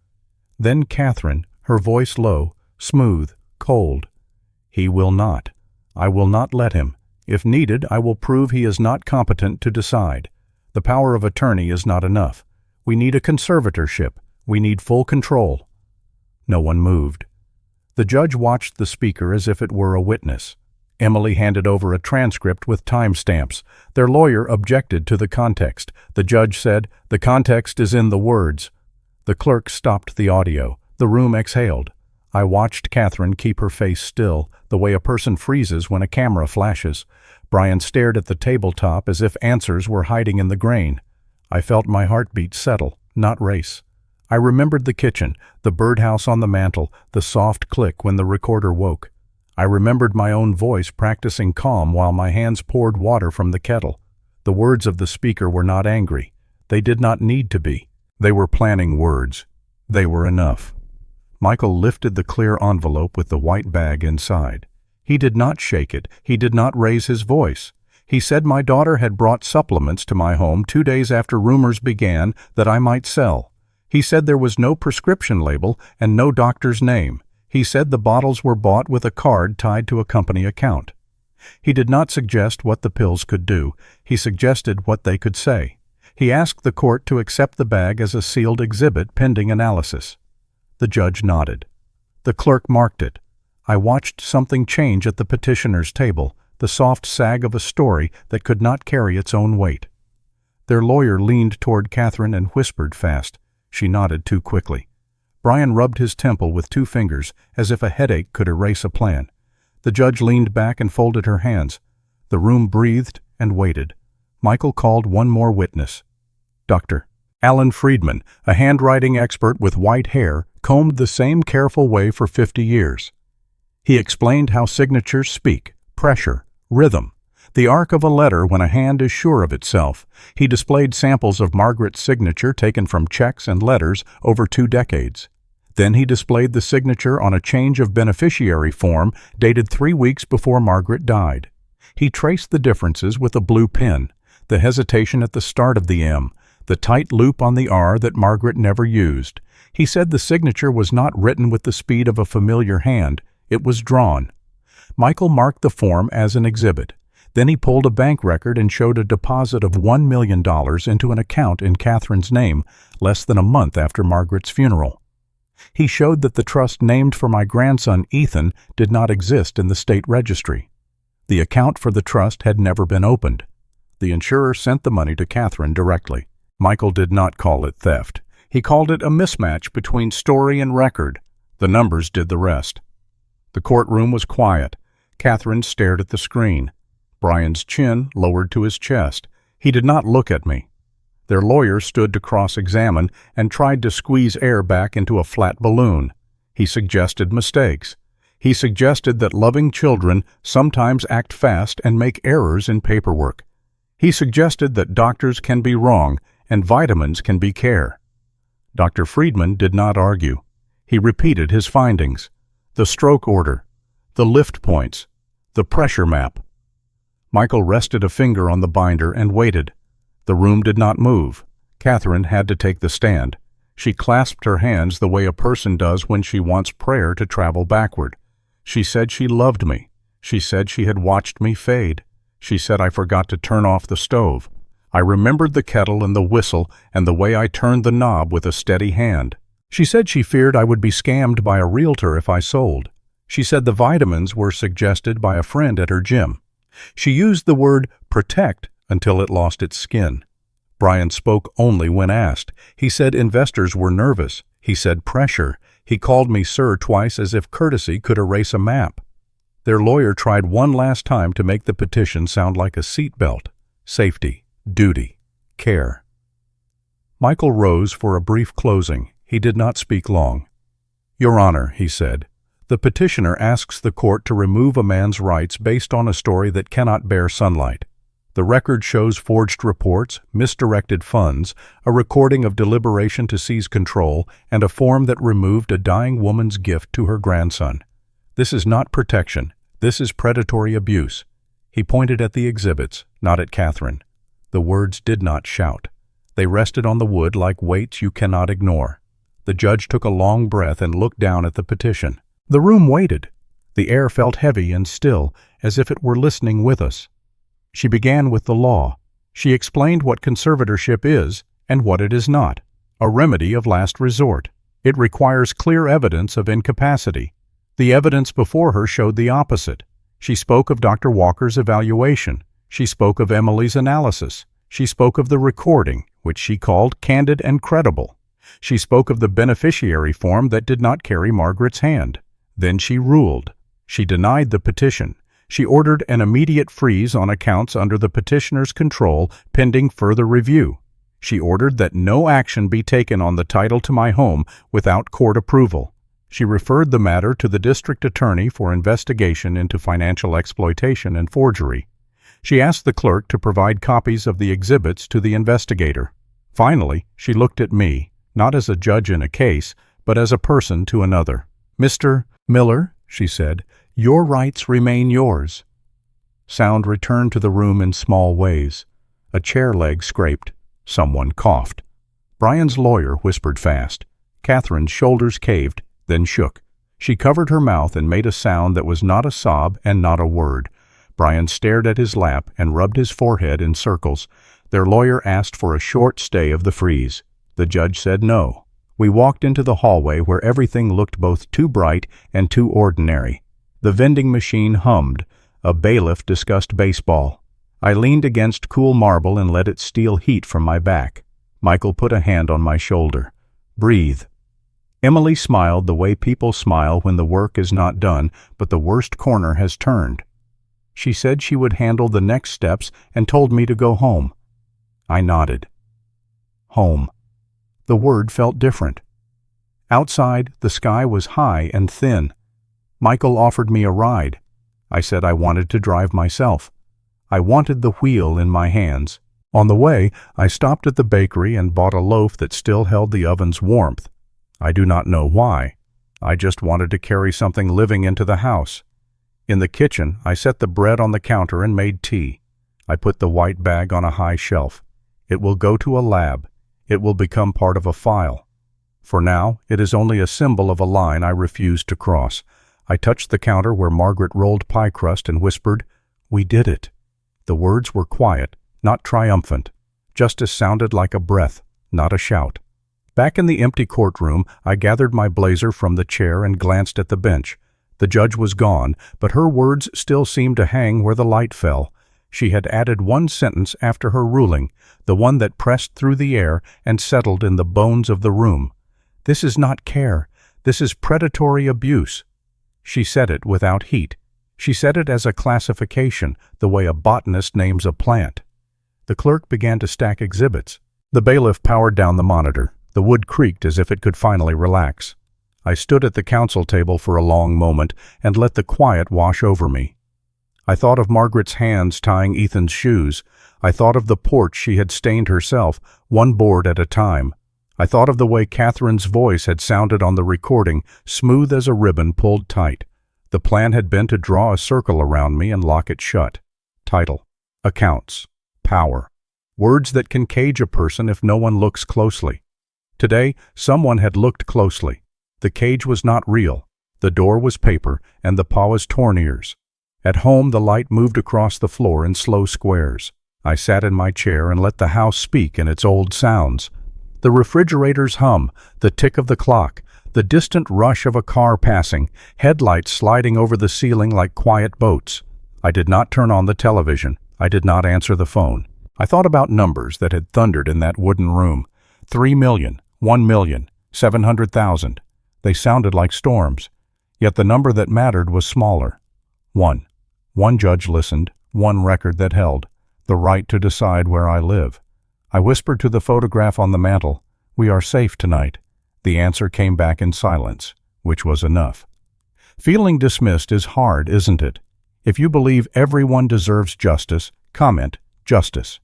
Then Catherine, her voice low, smooth, cold. "He will not. I will not let him. If needed, I will prove he is not competent to decide. The power of attorney is not enough. We need a conservatorship. We need full control." No one moved. The judge watched the speaker as if it were a witness. Emily handed over a transcript with timestamps. Their lawyer objected to the context. The judge said, "The context is in the words." The clerk stopped the audio. The room exhaled. I watched Catherine keep her face still, the way a person freezes when a camera flashes. Brian stared at the tabletop as if answers were hiding in the grain. I felt my heartbeat settle, not race. I remembered the kitchen, the birdhouse on the mantel, the soft click when the recorder woke. I remembered my own voice practicing calm while my hands poured water from the kettle. The words of the speaker were not angry. They did not need to be. They were planning words. They were enough. Michael lifted the clear envelope with the white bag inside. He did not shake it. He did not raise his voice. He said my daughter had brought supplements to my home 2 days after rumors began that I might sell. He said there was no prescription label and no doctor's name. He said the bottles were bought with a card tied to a company account. He did not suggest what the pills could do. He suggested what they could say. He asked the court to accept the bag as a sealed exhibit pending analysis. The judge nodded. The clerk marked it. I watched something change at the petitioner's table, the soft sag of a story that could not carry its own weight. Their lawyer leaned toward Catherine and whispered fast. She nodded too quickly. Brian rubbed his temple with 2 fingers, as if a headache could erase a plan. The judge leaned back and folded her hands. The room breathed and waited. Michael called one more witness. Dr. Alan Friedman, a handwriting expert with white hair, combed the same careful way for 50 years. He explained how signatures speak, pressure, rhythm, the arc of a letter when a hand is sure of itself. He displayed samples of Margaret's signature taken from checks and letters over 2 decades. Then he displayed the signature on a change of beneficiary form dated 3 weeks before Margaret died. He traced the differences with a blue pen, the hesitation at the start of the M, the tight loop on the R that Margaret never used. He said the signature was not written with the speed of a familiar hand. It was drawn. Michael marked the form as an exhibit. Then he pulled a bank record and showed a deposit of $1 million into an account in Catherine's name less than a month after Margaret's funeral. He showed that the trust named for my grandson Ethan did not exist in the state registry. The account for the trust had never been opened. The insurer sent the money to Catherine directly. Michael did not call it theft. He called it a mismatch between story and record. The numbers did the rest. The courtroom was quiet. Catherine stared at the screen. Brian's chin lowered to his chest. He did not look at me. Their lawyer stood to cross-examine and tried to squeeze air back into a flat balloon. He suggested mistakes. He suggested that loving children sometimes act fast and make errors in paperwork. He suggested that doctors can be wrong and vitamins can be care. Dr. Friedman did not argue. He repeated his findings: the stroke order, the lift points, the pressure map. Michael rested a finger on the binder and waited. The room did not move. Catherine had to take the stand. She clasped her hands the way a person does when she wants prayer to travel backward. She said she loved me. She said she had watched me fade. She said I forgot to turn off the stove. I remembered the kettle and the whistle and the way I turned the knob with a steady hand. She said she feared I would be scammed by a realtor if I sold. She said the vitamins were suggested by a friend at her gym. She used the word protect until it lost its skin. Brian spoke only when asked. He said investors were nervous. He said pressure. He called me sir twice as if courtesy could erase a map. Their lawyer tried one last time to make the petition sound like a seatbelt. Safety, duty, care. Michael rose for a brief closing. He did not speak long. Your Honor, he said, the petitioner asks the court to remove a man's rights based on a story that cannot bear sunlight. The record shows forged reports, misdirected funds, a recording of deliberation to seize control, and a form that removed a dying woman's gift to her grandson. This is not protection. This is predatory abuse. He pointed at the exhibits, not at Catherine. The words did not shout. They rested on the wood like weights you cannot ignore. The judge took a long breath and looked down at the petition. The room waited. The air felt heavy and still, as if it were listening with us. She began with the law. She explained what conservatorship is and what it is not. A remedy of last resort. It requires clear evidence of incapacity. The evidence before her showed the opposite. She spoke of Dr. Walker's evaluation. She spoke of Emily's analysis. She spoke of the recording, which she called candid and credible. She spoke of the beneficiary form that did not carry Margaret's hand. Then she ruled. She denied the petition. She ordered an immediate freeze on accounts under the petitioner's control pending further review. She ordered that no action be taken on the title to my home without court approval. She referred the matter to the district attorney for investigation into financial exploitation and forgery. She asked the clerk to provide copies of the exhibits to the investigator. Finally, she looked at me, not as a judge in a case, but as a person to another. Mr. Miller, she said, your rights remain yours. Sound returned to the room in small ways. A chair leg scraped. Someone coughed. Brian's lawyer whispered fast. Catherine's shoulders caved, then shook. She covered her mouth and made a sound that was not a sob and not a word. Brian stared at his lap and rubbed his forehead in circles. Their lawyer asked for a short stay of the freeze. The judge said no. We walked into the hallway where everything looked both too bright and too ordinary. The vending machine hummed. A bailiff discussed baseball. I leaned against cool marble and let it steal heat from my back. Michael put a hand on my shoulder. Breathe. Emily smiled the way people smile when the work is not done, but the worst corner has turned. She said she would handle the next steps and told me to go home. I nodded. Home. The word felt different. Outside, the sky was high and thin. Michael offered me a ride. I said I wanted to drive myself. I wanted the wheel in my hands. On the way, I stopped at the bakery and bought a loaf that still held the oven's warmth. I do not know why. I just wanted to carry something living into the house. In the kitchen, I set the bread on the counter and made tea. I put the white bag on a high shelf. It will go to a lab. It will become part of a file. For now, it is only a symbol of a line I refuse to cross. I touched the counter where Margaret rolled pie crust and whispered, "We did it." The words were quiet, not triumphant. Justice sounded like a breath, not a shout. Back in the empty courtroom, I gathered my blazer from the chair and glanced at the bench. The judge was gone, but her words still seemed to hang where the light fell. She had added one sentence after her ruling, the one that pressed through the air and settled in the bones of the room. This is not care. This is predatory abuse. She said it without heat. She said it as a classification, the way a botanist names a plant. The clerk began to stack exhibits. The bailiff powered down the monitor. The wood creaked as if it could finally relax. I stood at the counsel table for a long moment and let the quiet wash over me. I thought of Margaret's hands tying Ethan's shoes. I thought of the porch she had stained herself, one board at a time. I thought of the way Catherine's voice had sounded on the recording, smooth as a ribbon pulled tight. The plan had been to draw a circle around me and lock it shut. Title: Accounts. Power. Words that can cage a person if no one looks closely. Today, someone had looked closely. The cage was not real. The door was paper, and the paw was torn ears. At home, the light moved across the floor in slow squares. I sat in my chair and let the house speak in its old sounds. The refrigerator's hum, the tick of the clock, the distant rush of a car passing, headlights sliding over the ceiling like quiet boats. I did not turn on the television. I did not answer the phone. I thought about numbers that had thundered in that wooden room. 3 million, 1 million, 700,000. They sounded like storms. Yet the number that mattered was smaller. One. One judge listened, one record that held, the right to decide where I live. I whispered to the photograph on the mantel, "We are safe tonight." The answer came back in silence, which was enough. Feeling dismissed is hard, isn't it? If you believe everyone deserves justice, comment justice.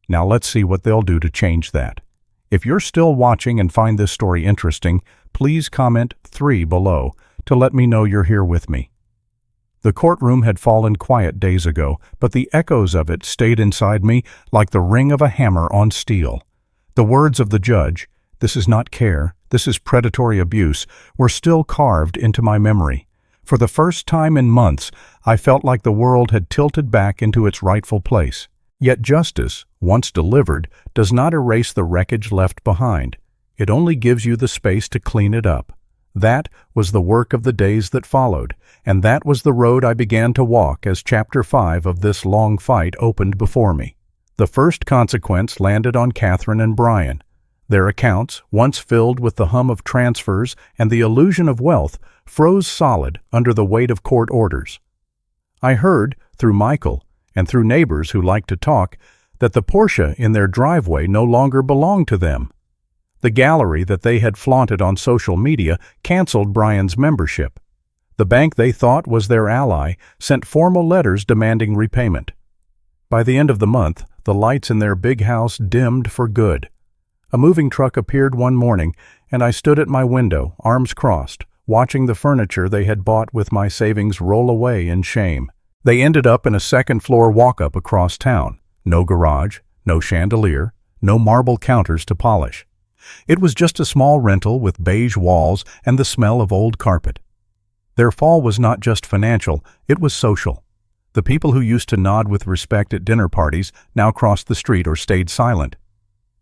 Now let's see what they'll do to change that. If you're still watching and find this story interesting, please comment 3 below to let me know you're here with me. The courtroom had fallen quiet days ago, but the echoes of it stayed inside me like the ring of a hammer on steel. The words of the judge, "This is not care, this is predatory abuse," were still carved into my memory. For the first time in months, I felt like the world had tilted back into its rightful place. Yet justice, once delivered, does not erase the wreckage left behind. It only gives you the space to clean it up. That was the work of the days that followed, and that was the road I began to walk as Chapter 5 of this long fight opened before me. The first consequence landed on Catherine and Brian. Their accounts, once filled with the hum of transfers and the illusion of wealth, froze solid under the weight of court orders. I heard, through Michael, and through neighbors who liked to talk, that the Porsche in their driveway no longer belonged to them. The gallery that they had flaunted on social media canceled Brian's membership. The bank they thought was their ally sent formal letters demanding repayment. By the end of the month, the lights in their big house dimmed for good. A moving truck appeared one morning, and I stood at my window, arms crossed, watching the furniture they had bought with my savings roll away in shame. They ended up in a second-floor walk-up across town. No garage, no chandelier, no marble counters to polish. It was just a small rental with beige walls and the smell of old carpet. Their fall was not just financial, it was social. The people who used to nod with respect at dinner parties now crossed the street or stayed silent.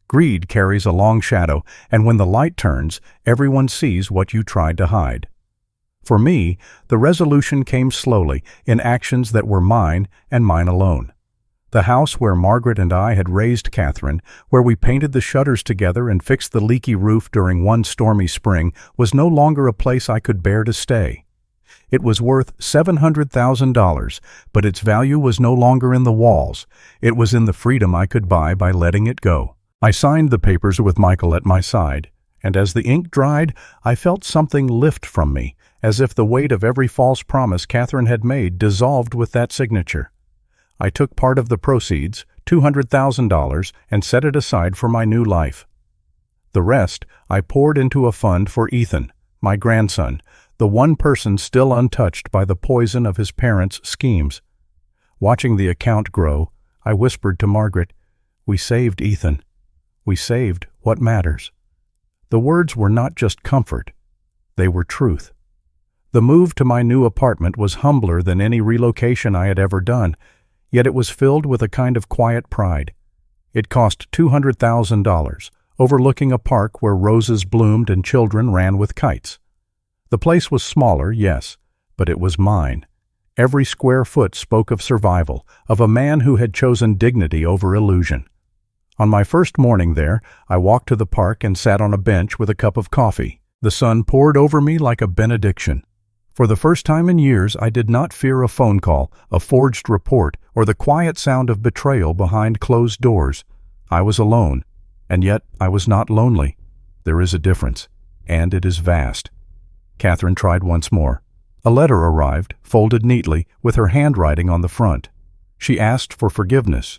Greed carries a long shadow, and when the light turns, everyone sees what you tried to hide. For me, the resolution came slowly, in actions that were mine and mine alone. The house where Margaret and I had raised Catherine, where we painted the shutters together and fixed the leaky roof during one stormy spring, was no longer a place I could bear to stay. It was worth $700,000, but its value was no longer in the walls. It was in the freedom I could buy by letting it go. I signed the papers with Michael at my side, and as the ink dried, I felt something lift from me, as if the weight of every false promise Catherine had made dissolved with that signature. I took part of the proceeds, $200,000, and set it aside for my new life. The rest I poured into a fund for Ethan, my grandson, the one person still untouched by the poison of his parents' schemes. Watching the account grow, I whispered to Margaret, "We saved Ethan. We saved what matters." The words were not just comfort. They were truth. The move to my new apartment was humbler than any relocation I had ever done, yet it was filled with a kind of quiet pride. It cost $200,000, overlooking a park where roses bloomed and children ran with kites. The place was smaller, yes, but it was mine. Every square foot spoke of survival, of a man who had chosen dignity over illusion. On my first morning there, I walked to the park and sat on a bench with a cup of coffee. The sun poured over me like a benediction. For the first time in years, I did not fear a phone call, a forged report, or the quiet sound of betrayal behind closed doors. I was alone, And yet I was not lonely. There is a difference, and it is vast. Catherine tried once more. A letter arrived, folded neatly, with her handwriting on the front. She asked for forgiveness.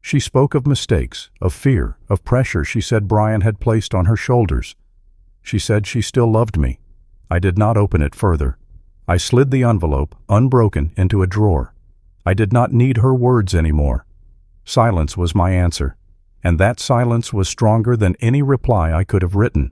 She spoke of mistakes, of fear, of pressure she said Brian had placed on her shoulders. She said she still loved me. I did not open it further. I slid the envelope, unbroken, into a drawer. I did not need her words anymore. Silence was my answer, and that silence was stronger than any reply I could have written.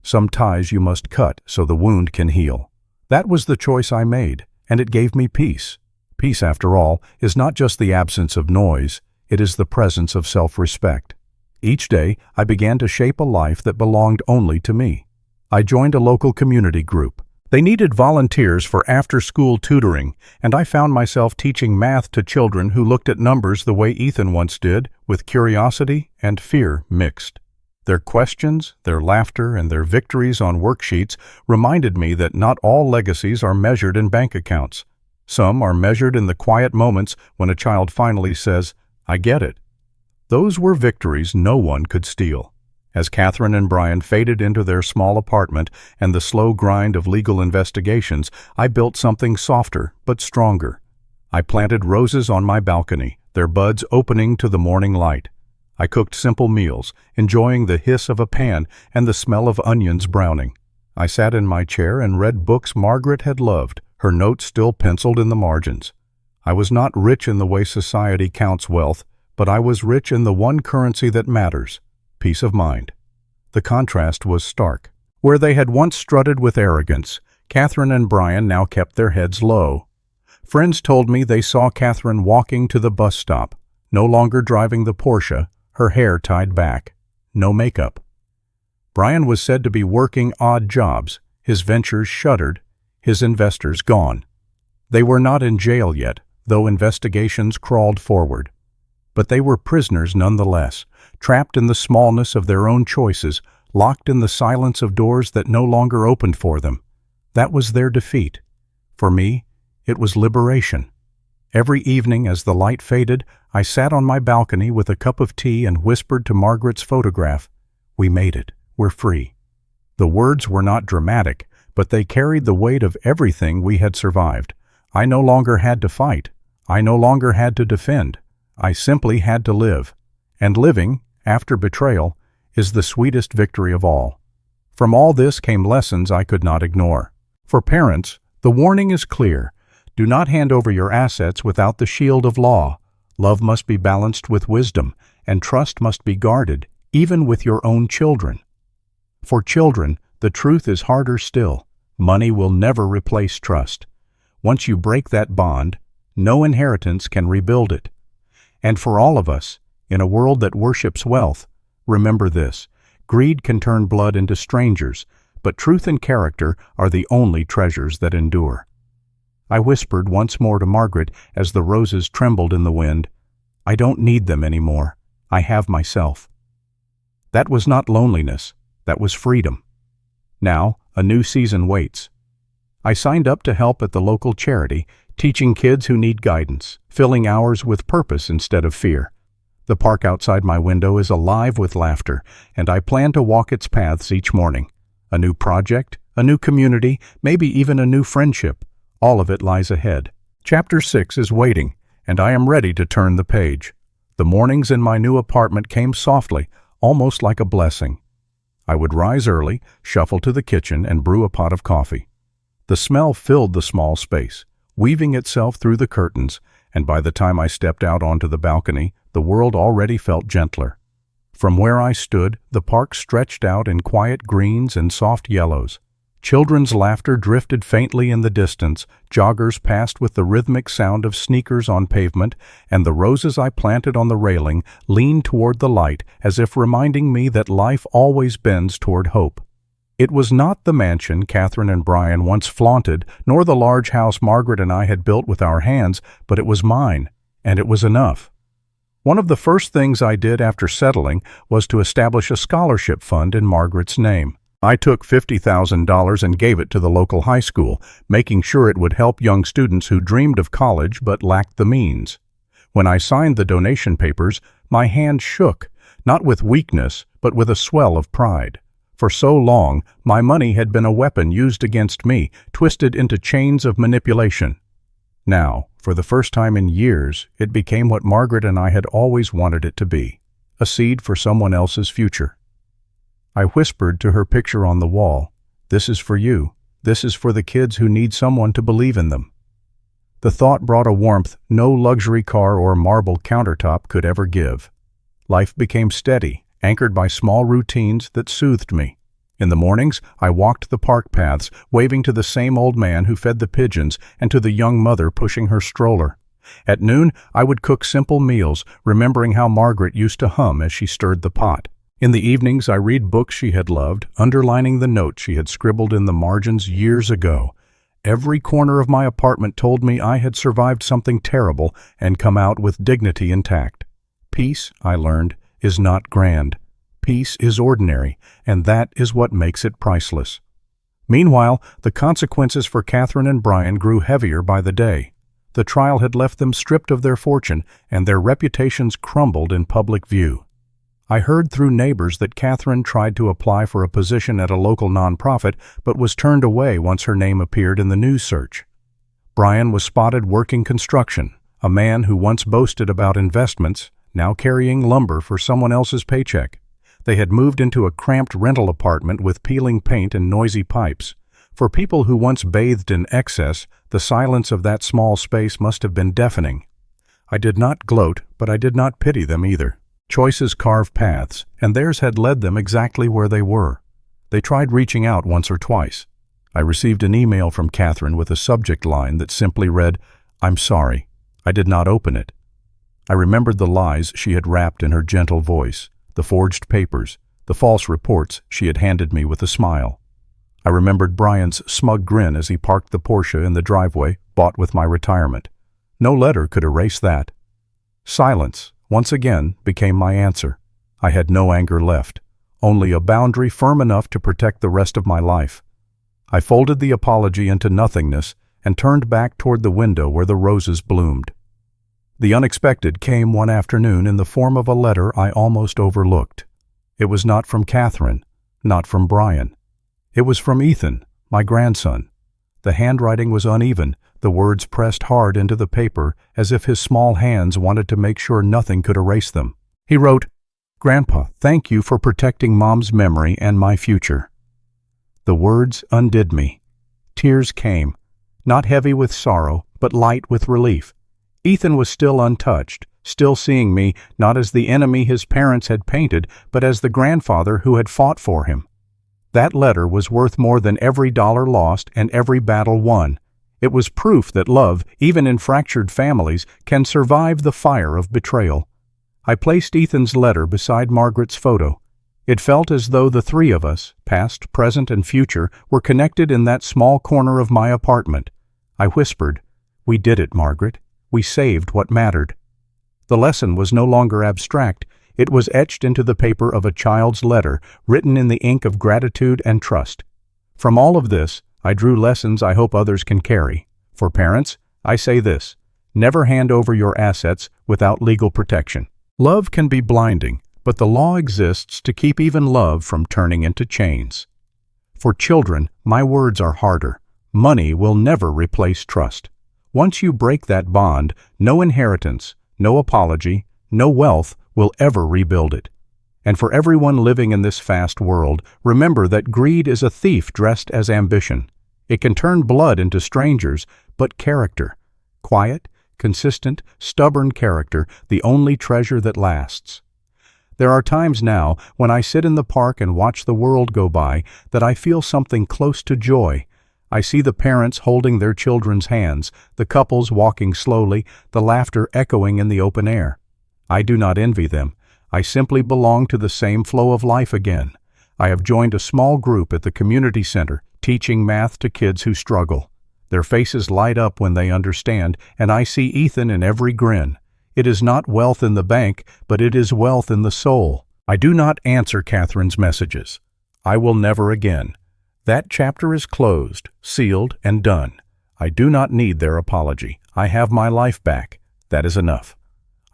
Some ties you must cut so the wound can heal. That was the choice I made, and it gave me peace. Peace, after all, is not just the absence of noise, it is the presence of self-respect. Each day, I began to shape a life that belonged only to me. I joined a local community group. They needed volunteers for after-school tutoring, and I found myself teaching math to children who looked at numbers the way Ethan once did, with curiosity and fear mixed. Their questions, their laughter, and their victories on worksheets reminded me that not all legacies are measured in bank accounts. Some are measured in the quiet moments when a child finally says, "I get it." Those were victories no one could steal. As Catherine and Brian faded into their small apartment and the slow grind of legal investigations, I built something softer but stronger. I planted roses on my balcony, their buds opening to the morning light. I cooked simple meals, enjoying the hiss of a pan and the smell of onions browning. I sat in my chair and read books Margaret had loved, her notes still penciled in the margins. I was not rich in the way society counts wealth, but I was rich in the one currency that matters: peace of mind. The contrast was stark. Where they had once strutted with arrogance, Catherine and Brian now kept their heads low. Friends told me they saw Catherine walking to the bus stop, no longer driving the Porsche, her hair tied back, no makeup. Brian was said to be working odd jobs, his ventures shuttered, his investors gone. They were not in jail yet, though investigations crawled forward. But they were prisoners nonetheless, trapped in the smallness of their own choices, locked in the silence of doors that no longer opened for them. That was their defeat. For me, it was liberation. Every evening as the light faded, I sat on my balcony with a cup of tea and whispered to Margaret's photograph, "We made it. We're free." The words were not dramatic, but they carried the weight of everything we had survived. I no longer had to fight. I no longer had to defend. I simply had to live. And living, after betrayal, is the sweetest victory of all. From all this came lessons I could not ignore. For parents, the warning is clear. Do not hand over your assets without the shield of law. Love must be balanced with wisdom, and trust must be guarded, even with your own children. For children, the truth is harder still. Money will never replace trust. Once you break that bond, no inheritance can rebuild it. And for all of us, in a world that worships wealth, remember this: greed can turn blood into strangers, but truth and character are the only treasures that endure. I whispered once more to Margaret as the roses trembled in the wind, "I don't need them anymore. I have myself." That was not loneliness, that was freedom. Now, a new season waits. I signed up to help at the local charity, teaching kids who need guidance, filling hours with purpose instead of fear. The park outside my window is alive with laughter, and I plan to walk its paths each morning. A new project, a new community, maybe even a new friendship. All of it lies ahead. Chapter 6 is waiting, and I am ready to turn the page. The mornings in my new apartment came softly, almost like a blessing. I would rise early, shuffle to the kitchen, and brew a pot of coffee. The smell filled the small space, weaving itself through the curtains, and by the time I stepped out onto the balcony, the world already felt gentler. From where I stood, the park stretched out in quiet greens and soft yellows. Children's laughter drifted faintly in the distance, joggers passed with the rhythmic sound of sneakers on pavement, and the roses I planted on the railing leaned toward the light as if reminding me that life always bends toward hope. It was not the mansion Catherine and Brian once flaunted, nor the large house Margaret and I had built with our hands, but it was mine, and it was enough. One of the first things I did after settling was to establish a scholarship fund in Margaret's name. I took $50,000 and gave it to the local high school, making sure it would help young students who dreamed of college but lacked the means. When I signed the donation papers, my hand shook, Not with weakness, but with a swell of pride. For so long, my money had been a weapon used against me, twisted into chains of manipulation. Now, for the first time in years, it became what Margaret and I had always wanted it to be, a seed for someone else's future. I whispered to her picture on the wall, "This is for you. This is for the kids who need someone to believe in them." The thought brought a warmth no luxury car or marble countertop could ever give. Life became steady, anchored by small routines that soothed me. In the mornings, I walked the park paths, waving to the same old man who fed the pigeons and to the young mother pushing her stroller. At noon, I would cook simple meals, remembering how Margaret used to hum as she stirred the pot. In the evenings, I read books she had loved, underlining the notes she had scribbled in the margins years ago. Every corner of my apartment told me I had survived something terrible and come out with dignity intact. Peace, I learned, is not grand. Peace is ordinary, and that is what makes it priceless. Meanwhile, the consequences for Catherine and Brian grew heavier by the day. The trial had left them stripped of their fortune, and their reputations crumbled in public view. I heard through neighbors that Catherine tried to apply for a position at a local nonprofit, but was turned away once her name appeared in the news search. Brian was spotted working construction, a man who once boasted about investments, now carrying lumber for someone else's paycheck. They had moved into a cramped rental apartment with peeling paint and noisy pipes. For people who once bathed in excess, the silence of that small space must have been deafening. I did not gloat, but I did not pity them either. Choices carve paths, and theirs had led them exactly where they were. They tried reaching out once or twice. I received an email from Catherine with a subject line that simply read, "I'm sorry." I did not open it. I remembered the lies she had wrapped in her gentle voice, the forged papers, the false reports she had handed me with a smile. I remembered Brian's smug grin as he parked the Porsche in the driveway bought with my retirement. No letter could erase that. Silence, once again, became my answer. I had no anger left, only a boundary firm enough to protect the rest of my life. I folded the apology into nothingness and turned back toward the window where the roses bloomed. The unexpected came one afternoon in the form of a letter I almost overlooked. It was not from Catherine, not from Brian. It was from Ethan, my grandson. The handwriting was uneven, the words pressed hard into the paper as if his small hands wanted to make sure nothing could erase them. He wrote, "Grandpa, thank you for protecting Mom's memory and my future." The words undid me. Tears came, not heavy with sorrow, but light with relief. Ethan was still untouched, still seeing me not as the enemy his parents had painted, but as the grandfather who had fought for him. That letter was worth more than every dollar lost and every battle won. It was proof that love, even in fractured families, can survive the fire of betrayal. I placed Ethan's letter beside Margaret's photo. It felt as though the three of us, past, present, and future, were connected in that small corner of my apartment. I whispered, "We did it, Margaret. We saved what mattered." The lesson was no longer abstract. It was etched into the paper of a child's letter, written in the ink of gratitude and trust. From all of this, I drew lessons I hope others can carry. For parents, I say this: never hand over your assets without legal protection. Love can be blinding, but the law exists to keep even love from turning into chains. For children, my words are harder. Money will never replace trust. Once you break that bond, no inheritance, no apology, no wealth will ever rebuild it. And for everyone living in this fast world, remember that greed is a thief dressed as ambition. It can turn blood into strangers, but character, quiet, consistent, stubborn character, the only treasure that lasts. There are times now when I sit in the park and watch the world go by that I feel something close to joy. I see the parents holding their children's hands, the couples walking slowly, the laughter echoing in the open air. I do not envy them. I simply belong to the same flow of life again. I have joined a small group at the community center, teaching math to kids who struggle. Their faces light up when they understand, and I see Ethan in every grin. It is not wealth in the bank, but it is wealth in the soul. I do not answer Catherine's messages. I will never again. That chapter is closed, sealed, and done. I do not need their apology. I have my life back. That is enough.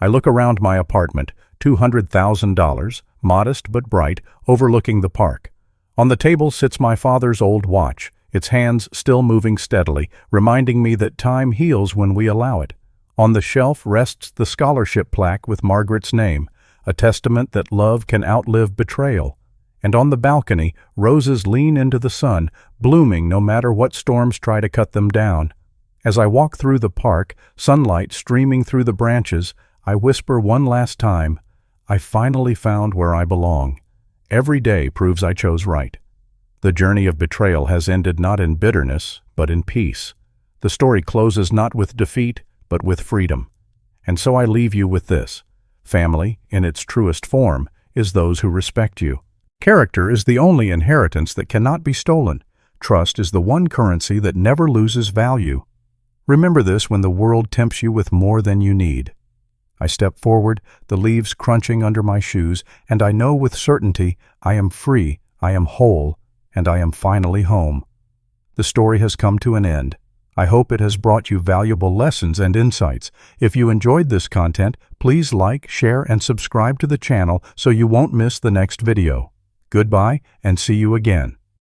I look around my apartment, $200,000, modest but bright, overlooking the park. On the table sits my father's old watch, its hands still moving steadily, reminding me that time heals when we allow it. On the shelf rests the scholarship plaque with Margaret's name, a testament that love can outlive betrayal. And on the balcony, roses lean into the sun, blooming no matter what storms try to cut them down. As I walk through the park, sunlight streaming through the branches, I whisper one last time, I finally found where I belong. Every day proves I chose right. The journey of betrayal has ended not in bitterness, but in peace. The story closes not with defeat, but with freedom. And so I leave you with this. Family, in its truest form, is those who respect you. Character is the only inheritance that cannot be stolen. Trust is the one currency that never loses value. Remember this when the world tempts you with more than you need. I step forward, the leaves crunching under my shoes, and I know with certainty I am free, I am whole, and I am finally home. The story has come to an end. I hope it has brought you valuable lessons and insights. If you enjoyed this content, please like, share, and subscribe to the channel so you won't miss the next video. Goodbye, and see you again.